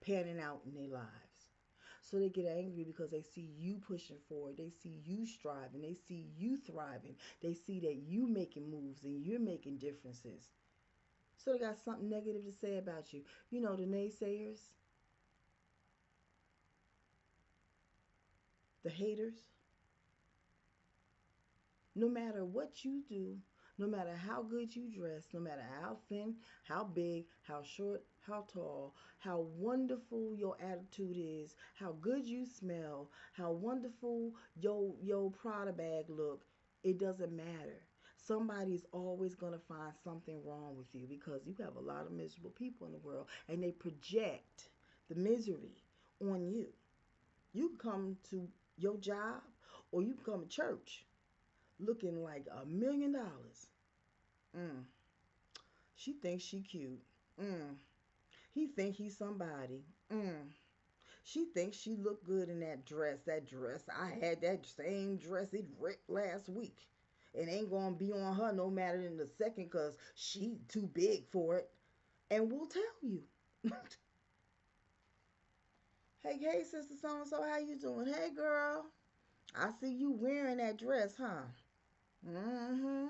panning out in their lives. So they get angry because they see you pushing forward. They see you striving. They see you thriving. They see that you making moves and you're making differences. So they got something negative to say about you. You know, the naysayers, the haters. No matter what you do, no matter how good you dress, no matter how thin, how big, how short, how tall, how wonderful your attitude is, how good you smell, how wonderful your Prada bag look, it doesn't matter. Somebody's always going to find something wrong with you because you have a lot of miserable people in the world and they project the misery on you. You can come to your job or you can come to church looking like $1 million. Mm. She thinks she cute. Mm. He think he's somebody. Mm. She thinks she looked good in that dress. That dress, I had that same dress it ripped last week. It ain't gonna be on her no matter in the second because she too big for it. And we'll tell you. Hey, sister so and so, how you doing? Hey, girl, I see you wearing that dress, huh? Mm-hmm.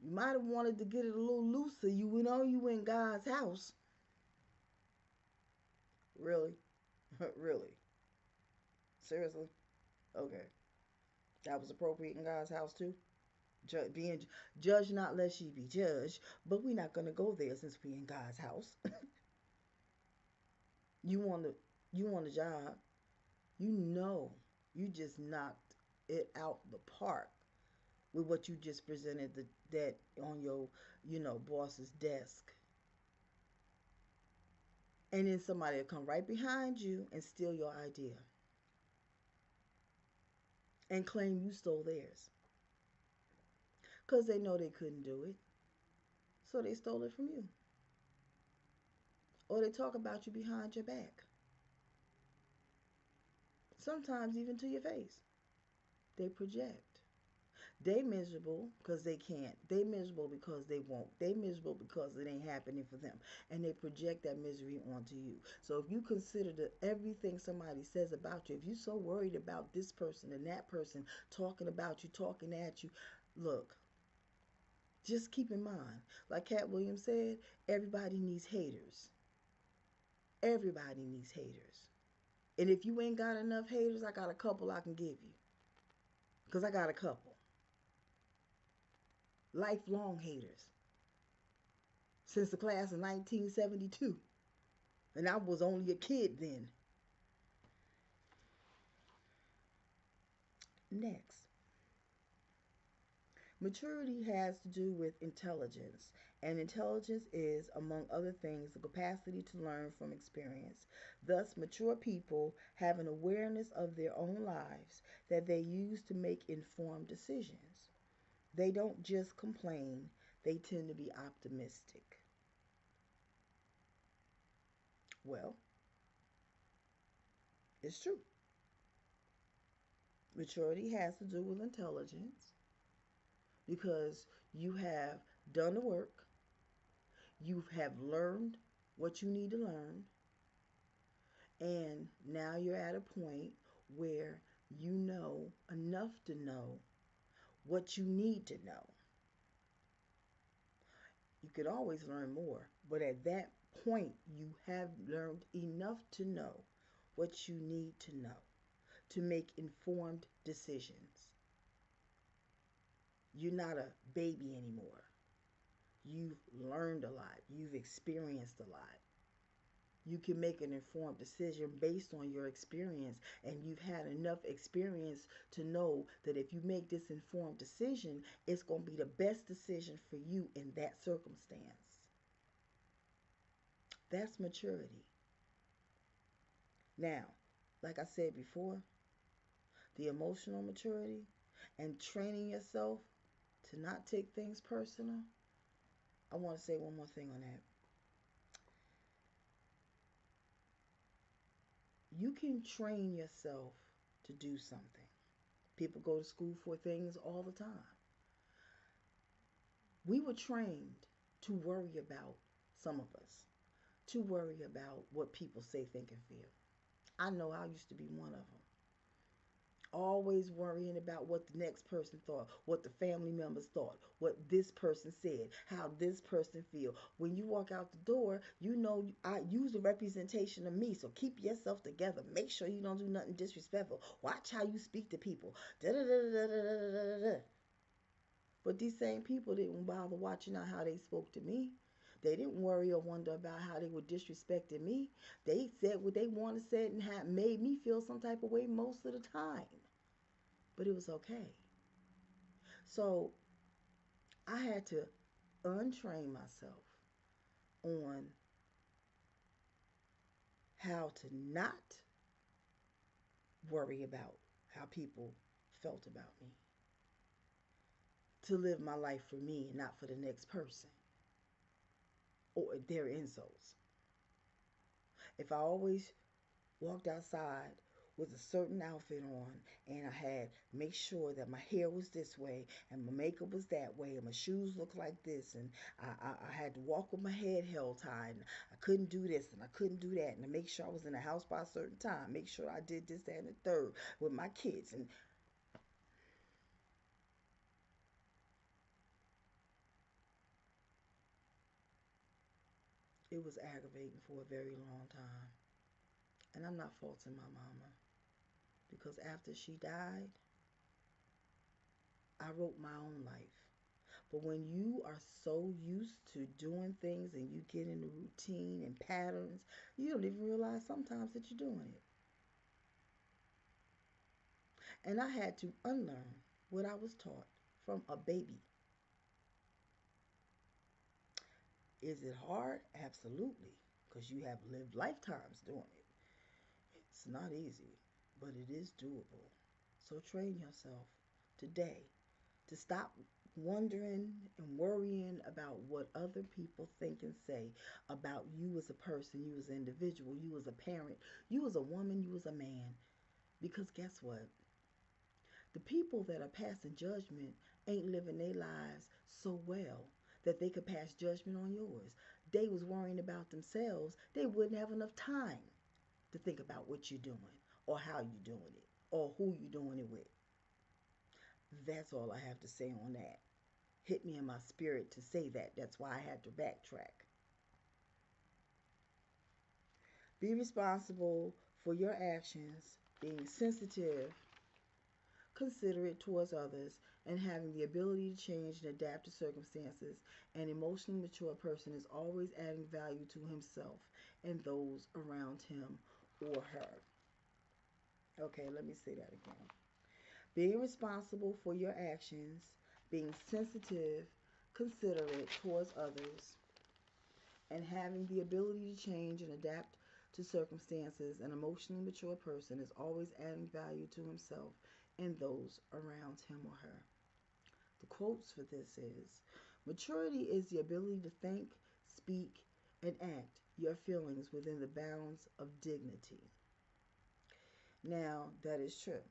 You might have wanted to get it a little looser. You know you in God's house. Really? Really? Seriously? Okay. That was appropriate in God's house too? Being judged not lest ye be judged, but we're not gonna go there since we in God's house. you want to you want a job, you know you just knocked it out the park with what you just presented that on your boss's desk, and then somebody will come right behind you and steal your idea and claim you stole theirs because they know they couldn't do it, so they stole it from you, or they talk about you behind your back, sometimes even to your face. They project. They miserable because they can't. They miserable because they won't. They miserable because it ain't happening for them. And they project that misery onto you. So if you consider that everything somebody says about you, if you're so worried about this person and that person talking about you, talking at you, look, just keep in mind, like Cat Williams said, everybody needs haters. Everybody needs haters. And if you ain't got enough haters, I got a couple I can give you. Because I got a couple. Lifelong haters. Since the class of 1972. And I was only a kid then. Next, maturity has to do with intelligence. And intelligence is, among other things, the capacity to learn from experience. Thus, mature people have an awareness of their own lives that they use to make informed decisions. They don't just complain, they tend to be optimistic. Well, it's true. Maturity has to do with intelligence because you have done the work, you have learned what you need to learn, and now you're at a point where you know enough to know what you need to know. You could always learn more, but at that point, you have learned enough to know what you need to know to make informed decisions. You're not a baby anymore. You've learned a lot, you've experienced a lot. You can make an informed decision based on your experience, and you've had enough experience to know that if you make this informed decision, it's going to be the best decision for you in that circumstance. That's maturity. Now, like I said before, the emotional maturity and training yourself to not take things personal. I want to say one more thing on that. You can train yourself to do something. People go to school for things all the time. We were trained to worry about, some of us, to worry about what people say, think, and feel. I know I used to be one of them. Always worrying about what the next person thought, what the family members thought, what this person said, how this person feel. When you walk out the door, you know I use a representation of me. So keep yourself together. Make sure you don't do nothing disrespectful. Watch how you speak to people. Da da da da da da da. But these same people didn't bother watching out how they spoke to me. They didn't worry or wonder about how they were disrespecting me. They said what they wanted said and had made me feel some type of way most of the time. But it was okay. So I had to untrain myself on how to not worry about how people felt about me. to live my life for me and not for the next person or their insults. If I always walked outside with a certain outfit on and I had make sure that my hair was this way and my makeup was that way and my shoes looked like this and I had to walk with my head held high and I couldn't do this and I couldn't do that and to make sure I was in the house by a certain time, make sure I did this, that, and the third with my kids, and it was aggravating for a very long time. And I'm not faulting my mama because after she died, I wrote my own life. But when you are so used to doing things and you get into routine and patterns, you don't even realize sometimes that you're doing it. And I had to unlearn what I was taught from a baby. Is it hard? Absolutely, because you have lived lifetimes doing it. It's not easy, but it is doable. So train yourself today to stop wondering and worrying about what other people think and say about you as a person, you as an individual, you as a parent, you as a woman, you as a man. Because guess what? The people that are passing judgment ain't living their lives so well that they could pass judgment on yours. They was worrying about themselves. They wouldn't have enough time to think about what you're doing or how you're doing it or who you're doing it with. That's all I have to say on that. Hit me in my spirit to say that. That's why I had to backtrack. Be responsible for your actions, being sensitive, considerate towards others, and having the ability to change and adapt to circumstances. An emotionally mature person is always adding value to himself and those around him or her. Okay, let me say that again. Being responsible for your actions, being sensitive, considerate towards others, and having the ability to change and adapt to circumstances, an emotionally mature person is always adding value to himself and those around him or her. The quotes for this is maturity is the ability to think, speak, and act your feelings within the bounds of dignity. Now, that is true.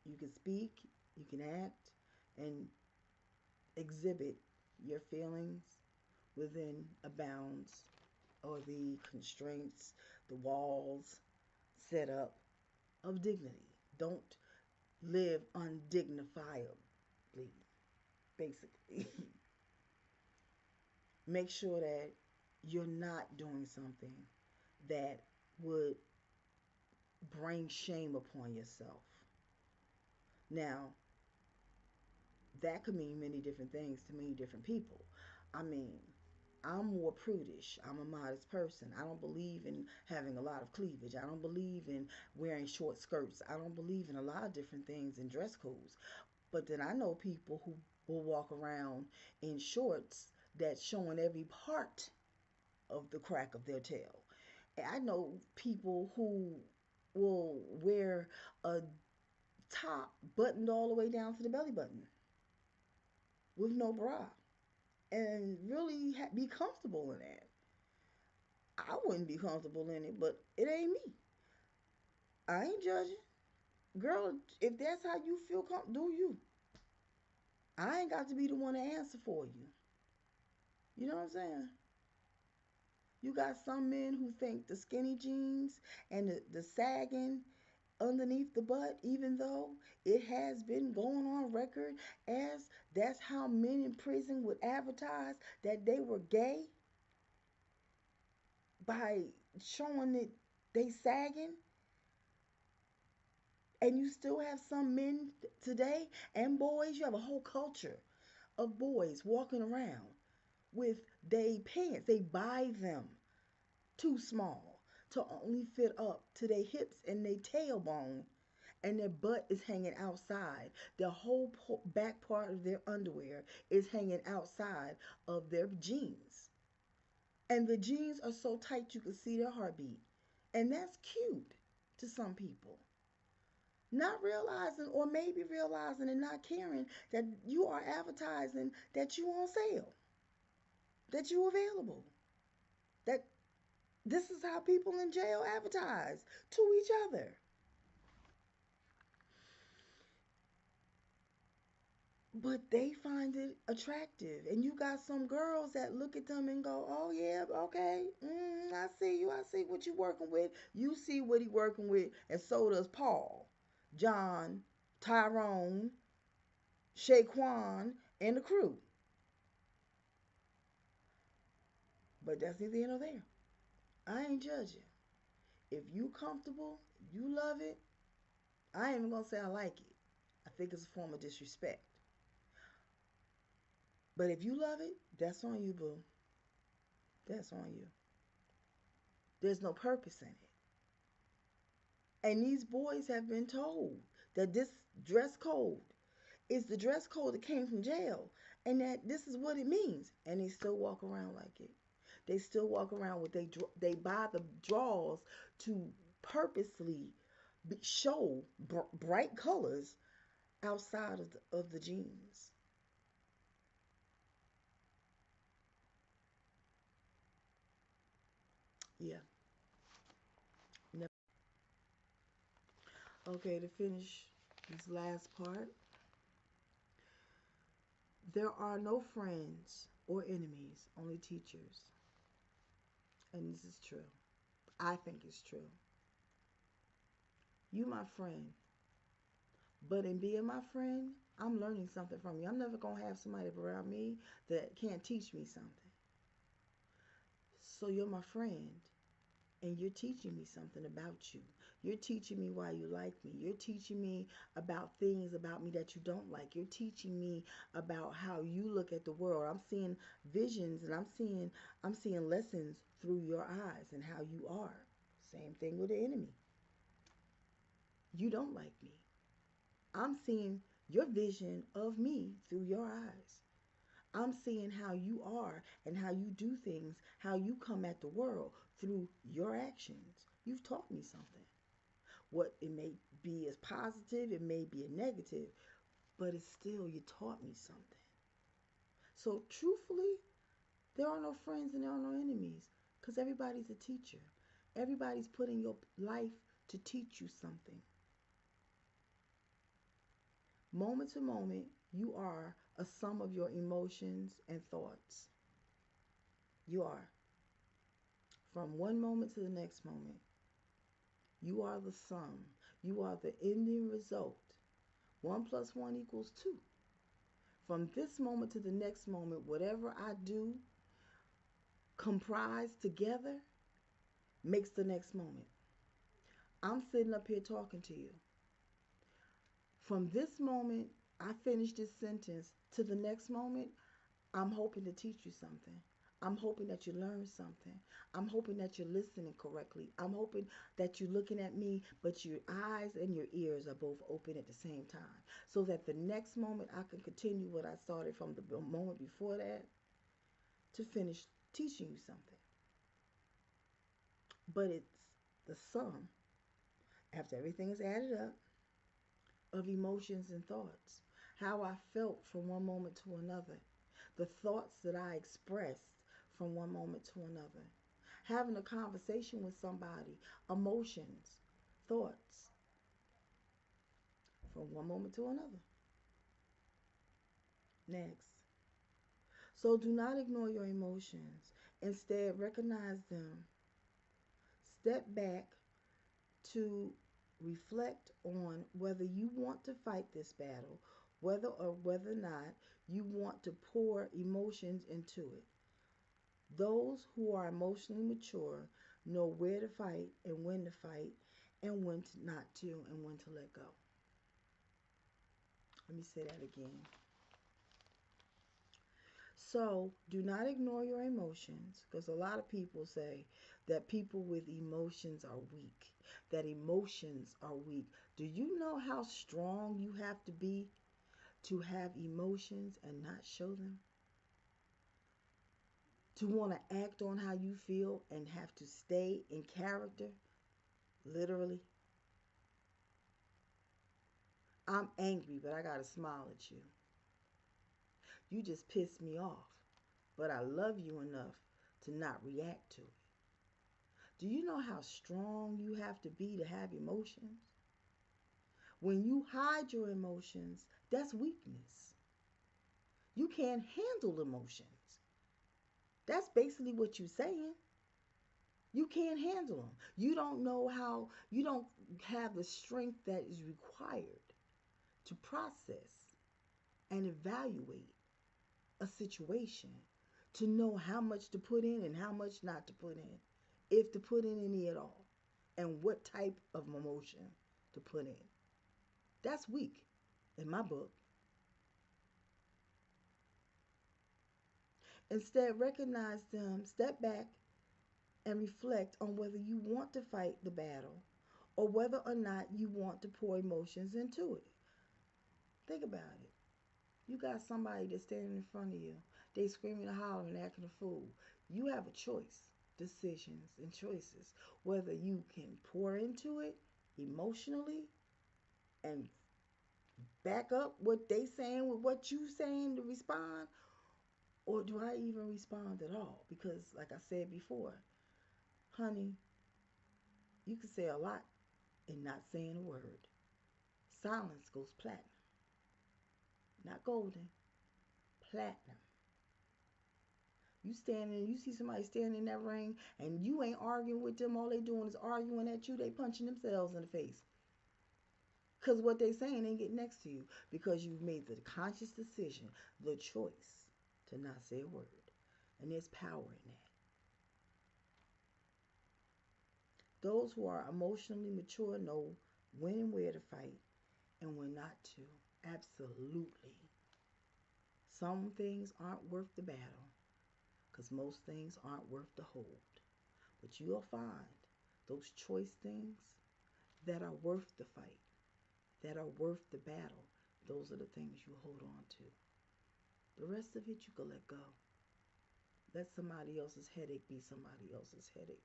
You can speak, you can act, and exhibit your feelings within a bounds or the constraints, the walls set up of dignity. Don't live undignifiably, basically. Make sure that you're not doing something that would bring shame upon yourself. Now, that could mean many different things to many different people. I mean, I'm more prudish. I'm a modest person. I don't believe in having a lot of cleavage. I don't believe in wearing short skirts. I don't believe in a lot of different things in dress codes. But then I know people who will walk around in shorts that's showing every part of the crack of their tail. I know people who will wear a top buttoned all the way down to the belly button with no bra and really be comfortable in that. I wouldn't be comfortable in it, but it ain't me. I ain't judging. Girl, if that's how you feel, do you. I ain't got to be the one to answer for you. You know what I'm saying? You got some men who think the skinny jeans and the sagging underneath the butt, even though it has been going on record as that's how men in prison would advertise that they were gay by showing that they sagging, and you still have some men today and boys, you have a whole culture of boys walking around with they pants, they buy them too small to only fit up to their hips and their tailbone, and their butt is hanging outside. The whole back part of their underwear is hanging outside of their jeans. And the jeans are so tight you can see their heartbeat. And that's cute to some people. not realizing, or maybe realizing and not caring that you are advertising that you on sale, that you available, that this is how people in jail advertise to each other. But they find it attractive, and you got some girls that look at them and go, "Oh yeah, okay, I see you. I see what you working with. You see what he working with, and so does Paul, John, Tyrone, Shaquan, and the crew." But that's neither here nor there. I ain't judging. If you comfortable, you love it. I ain't even gonna say I like it. I think it's a form of disrespect. But if you love it, that's on you, boo. That's on you. There's no purpose in it. And these boys have been told that this dress code is the dress code that came from jail, and that this is what it means. And they still walk around like it. They still walk around with they buy the draws to purposely show bright colors outside of the jeans. Yeah. Okay, to finish this last part, there are no friends or enemies, only teachers. And this is true. I think it's true. You my friend, but in being my friend, I'm learning something from you. I'm never going to have somebody around me that can't teach me something. So you're my friend, and you're teaching me something about you. You're teaching me why you like me. You're teaching me about things about me that you don't like. You're teaching me about how you look at the world. I'm seeing visions, and I'm seeing lessons through your eyes and how you are. Same thing with the enemy. You don't like me. I'm seeing your vision of me through your eyes. I'm seeing how you are and how you do things, how you come at the world through your actions. You've taught me something. What it may be as positive, it may be a negative, but it's still, you taught me something. So, truthfully, there are no friends and there are no enemies because everybody's a teacher. Everybody's put in your life to teach you something. Moment to moment, you are a sum of your emotions and thoughts. You are. From one moment to the next moment, you are the sum. You are the ending result. 1 plus 1 equals 2. From this moment to the next moment, whatever I do comprised together makes the next moment. I'm sitting up here talking to you. From this moment, I finish this sentence to the next moment, I'm hoping to teach you something. I'm hoping that you learn something. I'm hoping that you're listening correctly. I'm hoping that you're looking at me, but your eyes and your ears are both open at the same time. So that the next moment I can continue what I started from the moment before that to finish teaching you something. But it's the sum, after everything is added up, of emotions and thoughts. How I felt from one moment to another. The thoughts that I expressed from one moment to another. Having a conversation with somebody, emotions, thoughts from one moment to another. Next. So do not ignore your emotions. Instead, recognize them. Step back to reflect on whether you want to fight this battle, whether or not you want to pour emotions into it. Those who are emotionally mature know where to fight and when to fight and when to not to and when to let go. Let me say that again. So do not ignore your emotions, because a lot of people say that people with emotions are weak, that emotions are weak. Do you know how strong you have to be to have emotions and not show them? To want to act on how you feel and have to stay in character, literally. I'm angry, but I got to smile at you. You just pissed me off, but I love you enough to not react to it. Do you know how strong you have to be to have emotions? When you hide your emotions, that's weakness. You can't handle emotions. That's basically what you're saying. You can't handle them. You don't know how, you don't have the strength that is required to process and evaluate a situation, to know how much to put in and how much not to put in, if to put in any at all, and what type of emotion to put in. That's weak in my book. Instead, recognize them, step back, and reflect on whether you want to fight the battle or whether or not you want to pour emotions into it. Think about it. You got somebody that's standing in front of you. They screaming and hollering, acting a fool. You have a choice, decisions and choices, whether you can pour into it emotionally and back up what they saying with what you saying to respond, or do I even respond at all? Because like I said before, honey, you can say a lot and not saying a word. Silence goes platinum. Not golden, platinum. You see somebody standing in that ring and you ain't arguing with them, all they doing is arguing at you, they punching themselves in the face. Because what they saying ain't getting next to you because you've made the conscious decision, the choice to not say a word. And there's power in that. Those who are emotionally mature know when and where to fight and when not to. Absolutely. Some things aren't worth the battle because most things aren't worth the hold. But you'll find those choice things that are worth the fight, that are worth the battle. Those are the things you hold on to. The rest of it you can let go. Let somebody else's headache be somebody else's headache.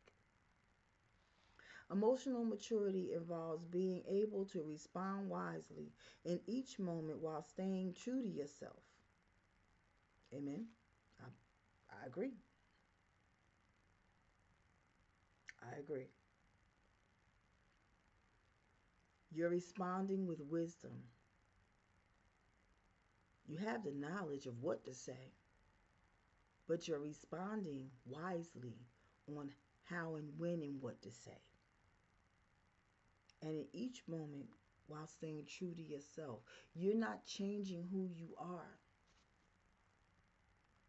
Emotional maturity involves being able to respond wisely in each moment while staying true to yourself. Amen. I agree. I agree. You're responding with wisdom. You have the knowledge of what to say, but you're responding wisely on how and when and what to say. And in each moment, while staying true to yourself, you're not changing who you are.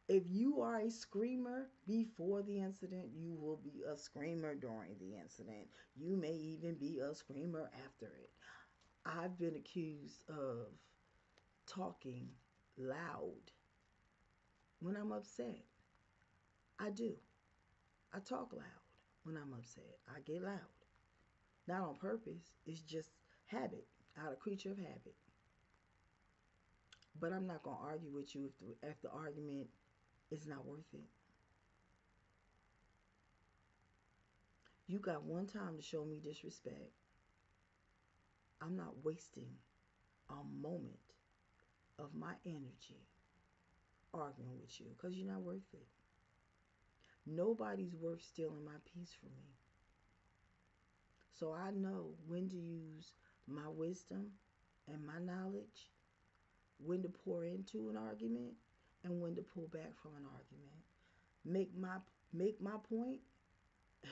If you are a screamer before the incident, you will be a screamer during the incident. You may even be a screamer after it. I've been accused of talking loud when I'm upset. I do. I talk loud when I'm upset. I get loud. Not on purpose. It's just habit, out of creature of habit. But I'm not going to argue with you if the argument is not worth it. You got one time to show me disrespect. I'm not wasting a moment of my energy arguing with you because you're not worth it. Nobody's worth stealing my peace from me. So I know when to use my wisdom and my knowledge, when to pour into an argument and when to pull back from an argument. Make my point,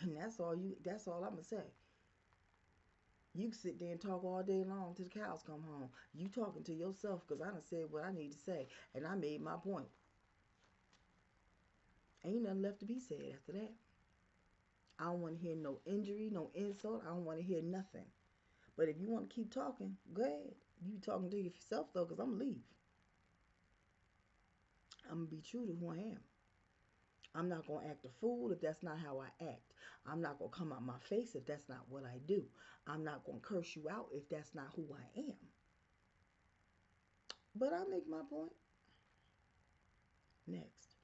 and that's all I'm gonna say. You can sit there and talk all day long till the cows come home. You talking to yourself because I done said what I need to say and I made my point. Ain't nothing left to be said after that. I don't want to hear no injury, no insult. I don't want to hear nothing. But if you want to keep talking, go ahead. You talking to yourself though, because I'm gonna leave. I'm gonna be true to who I am. I'm not gonna act a fool if that's not how I act. I'm not gonna come out my face if that's not what I do. I'm not gonna curse you out if that's not who I am. But I make my point. Next.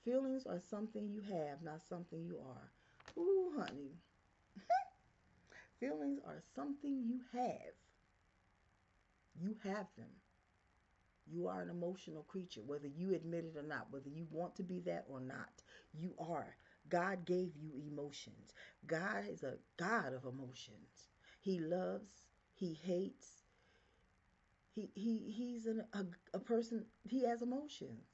Feelings are something you have, not something you are. Ooh, honey. Feelings are something you have, You have them. You are an emotional creature, whether you admit it or not, whether you want to be that or not. You are. God gave you emotions. God is a God of emotions. He loves, He hates, he's a person, He has emotions.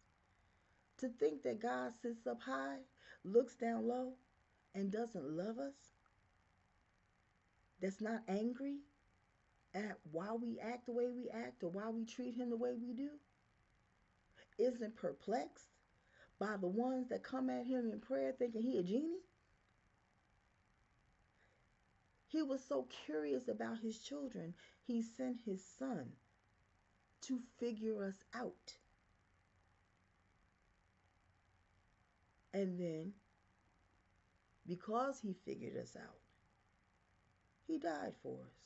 To think that God sits up high, looks down low, and doesn't love us, that's not angry at why we act the way we act or why we treat Him the way we do, isn't perplexed by the ones that come at Him in prayer thinking He a genie. He was so curious about His children, He sent His Son to figure us out. And then, because He figured us out, He died for us.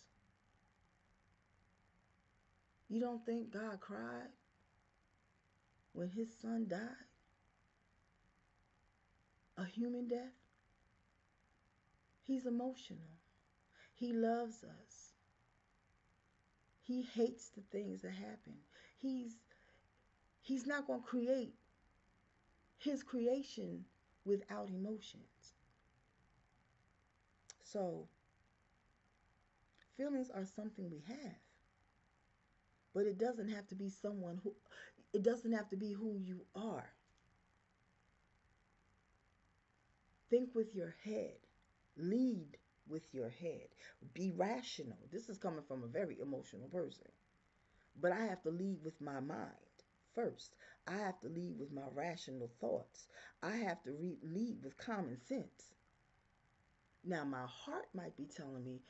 You don't think God cried when His Son died? A human death? He's emotional. He loves us. He hates the things that happen. He's not going to create His creation without emotions. So, feelings are something we have, but it doesn't have to be it doesn't have to be who you are. Think with your head. Lead with your head. Be rational. This is coming from a very emotional person. But I have to lead with my mind first. I have to lead with my rational thoughts. I have to lead with common sense. Now, my heart might be telling me,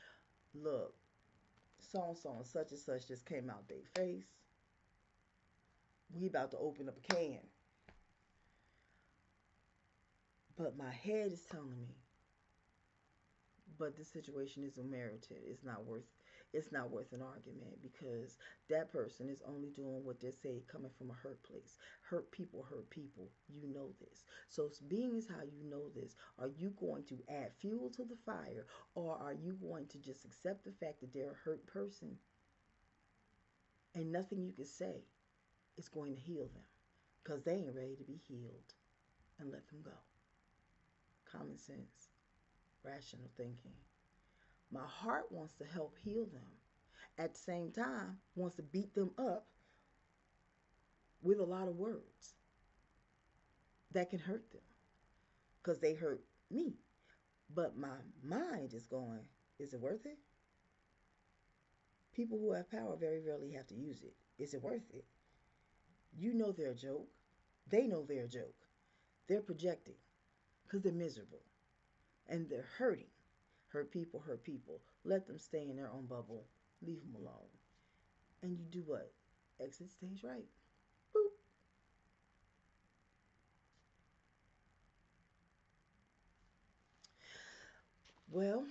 look, so and such and such just came out their face. We about to open up a can. But my head is telling me, but this situation is unmerited. It's not worth an argument because that person is only doing what they say coming from a hurt place. Hurt people hurt people. You know this. So being is how you know this. Are you going to add fuel to the fire, or are you going to just accept the fact that they're a hurt person and nothing you can say is going to heal them because they ain't ready to be healed, and let them go? Common sense, rational thinking. My heart wants to help heal them. At the same time, wants to beat them up with a lot of words that can hurt them because they hurt me. But my mind is going, is it worth it? People who have power very rarely have to use it. Is it worth it? You know they're a joke. They know they're a joke. They're projecting because they're miserable and they're hurting. Hurt people hurt people. Let them stay in their own bubble. Leave them alone. And you do what? Exit stage right. Boop. Well,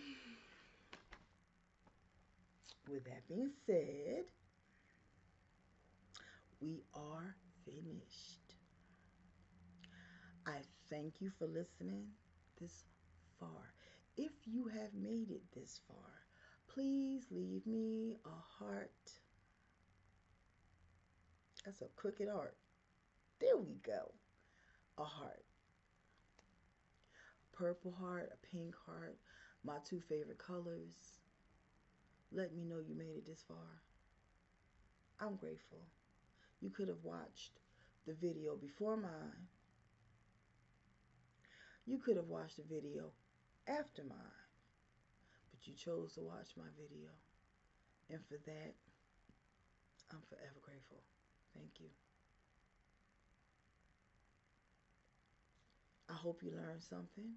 with that being said, we are finished. I thank you for listening this far. If you have made it this far, please leave me a heart. That's a crooked heart. There we go. A heart. Purple heart, a pink heart, my two favorite colors. Let me know you made it this far. I'm grateful. You could have watched the video before mine. You could have watched the video after mine. But you chose to watch my video. And for that, I'm forever grateful. Thank you. I hope you learned something.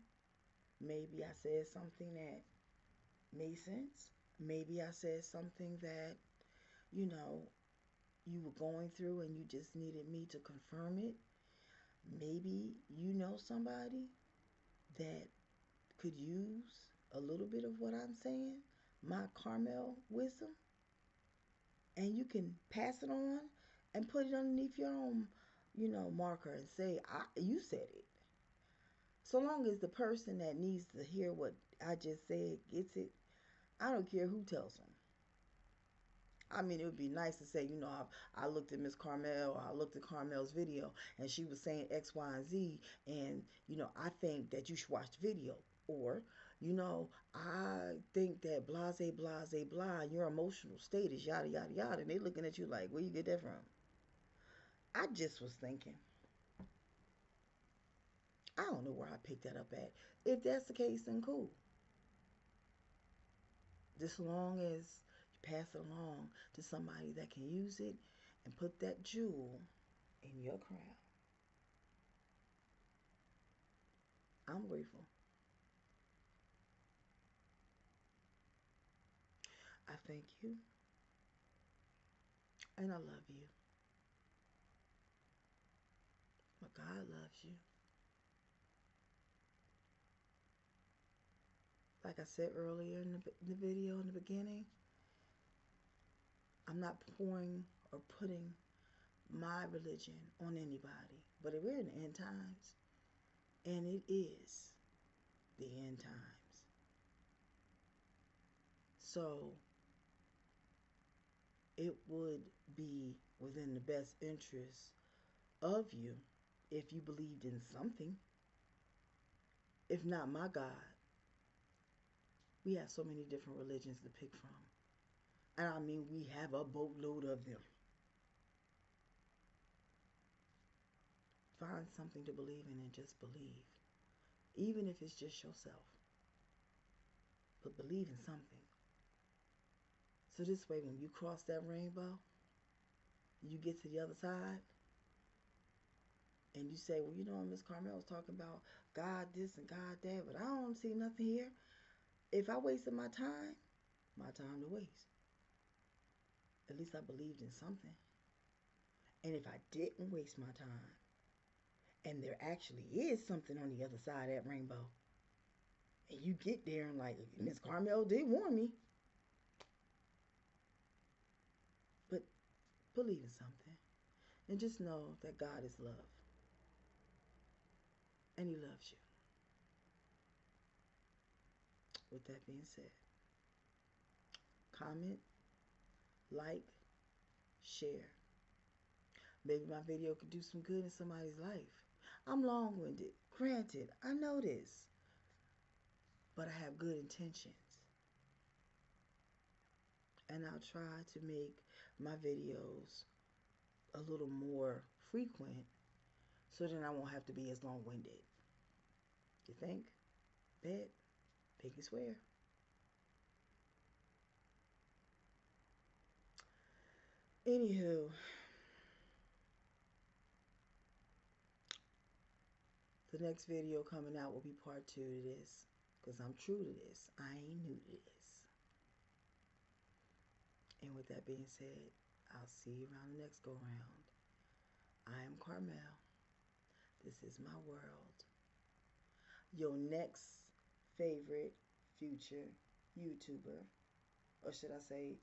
Maybe I said something that made sense. Maybe I said something that, you know, you were going through and you just needed me to confirm it. Maybe you know somebody that could use a little bit of what I'm saying, my Carmelle wisdom, and you can pass it on and put it underneath your own, marker and say, you said it. So long as the person that needs to hear what I just said gets it, I don't care who tells them. I mean, it would be nice to say, I looked at Miss Carmelle, or I looked at Carmelle's video, and she was saying X, Y, and Z, and I think that you should watch the video, or I think that blase, blase, blah, your emotional state is yada, yada, yada, and they looking at you like, where you get that from? I just was thinking, I don't know where I picked that up at. If that's the case, then cool. Just long as you pass it along to somebody that can use it and put that jewel in your crown. I'm grateful. I thank you and I love you. But God loves you. Like I said earlier in the video in the beginning, I'm not pouring or putting my religion on anybody. But we're in the end times, and it is the end times. So it would be within the best interest of you if you believed in something. If not my God, we have so many different religions to pick from. And I mean, we have a boatload of them. Find something to believe in and just believe. Even if it's just yourself. But believe in something. So this way, when you cross that rainbow, you get to the other side, and you say, well, Miss Carmelle was talking about God this and God that, but I don't see nothing here. If I wasted my time to waste. At least I believed in something. And if I didn't waste my time, and there actually is something on the other side of that rainbow, and you get there and like, Miss Carmelle did warn me. But believe in something. And just know that God is love. And He loves you. With that being said, comment, like, share. Maybe my video could do some good in somebody's life. I'm long-winded. Granted, I know this. But I have good intentions. And I'll try to make my videos a little more frequent so then I won't have to be as long-winded. You think? Bet? Pinky swear. Anywho, the next video coming out will be part 2 to this. Because I'm true to this. I ain't new to this. And with that being said, I'll see you around the next go-round. I am Carmelle. This is my world. Your next favorite future YouTuber. Or should I say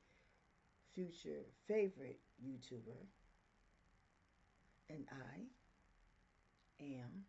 future favorite YouTuber. And I am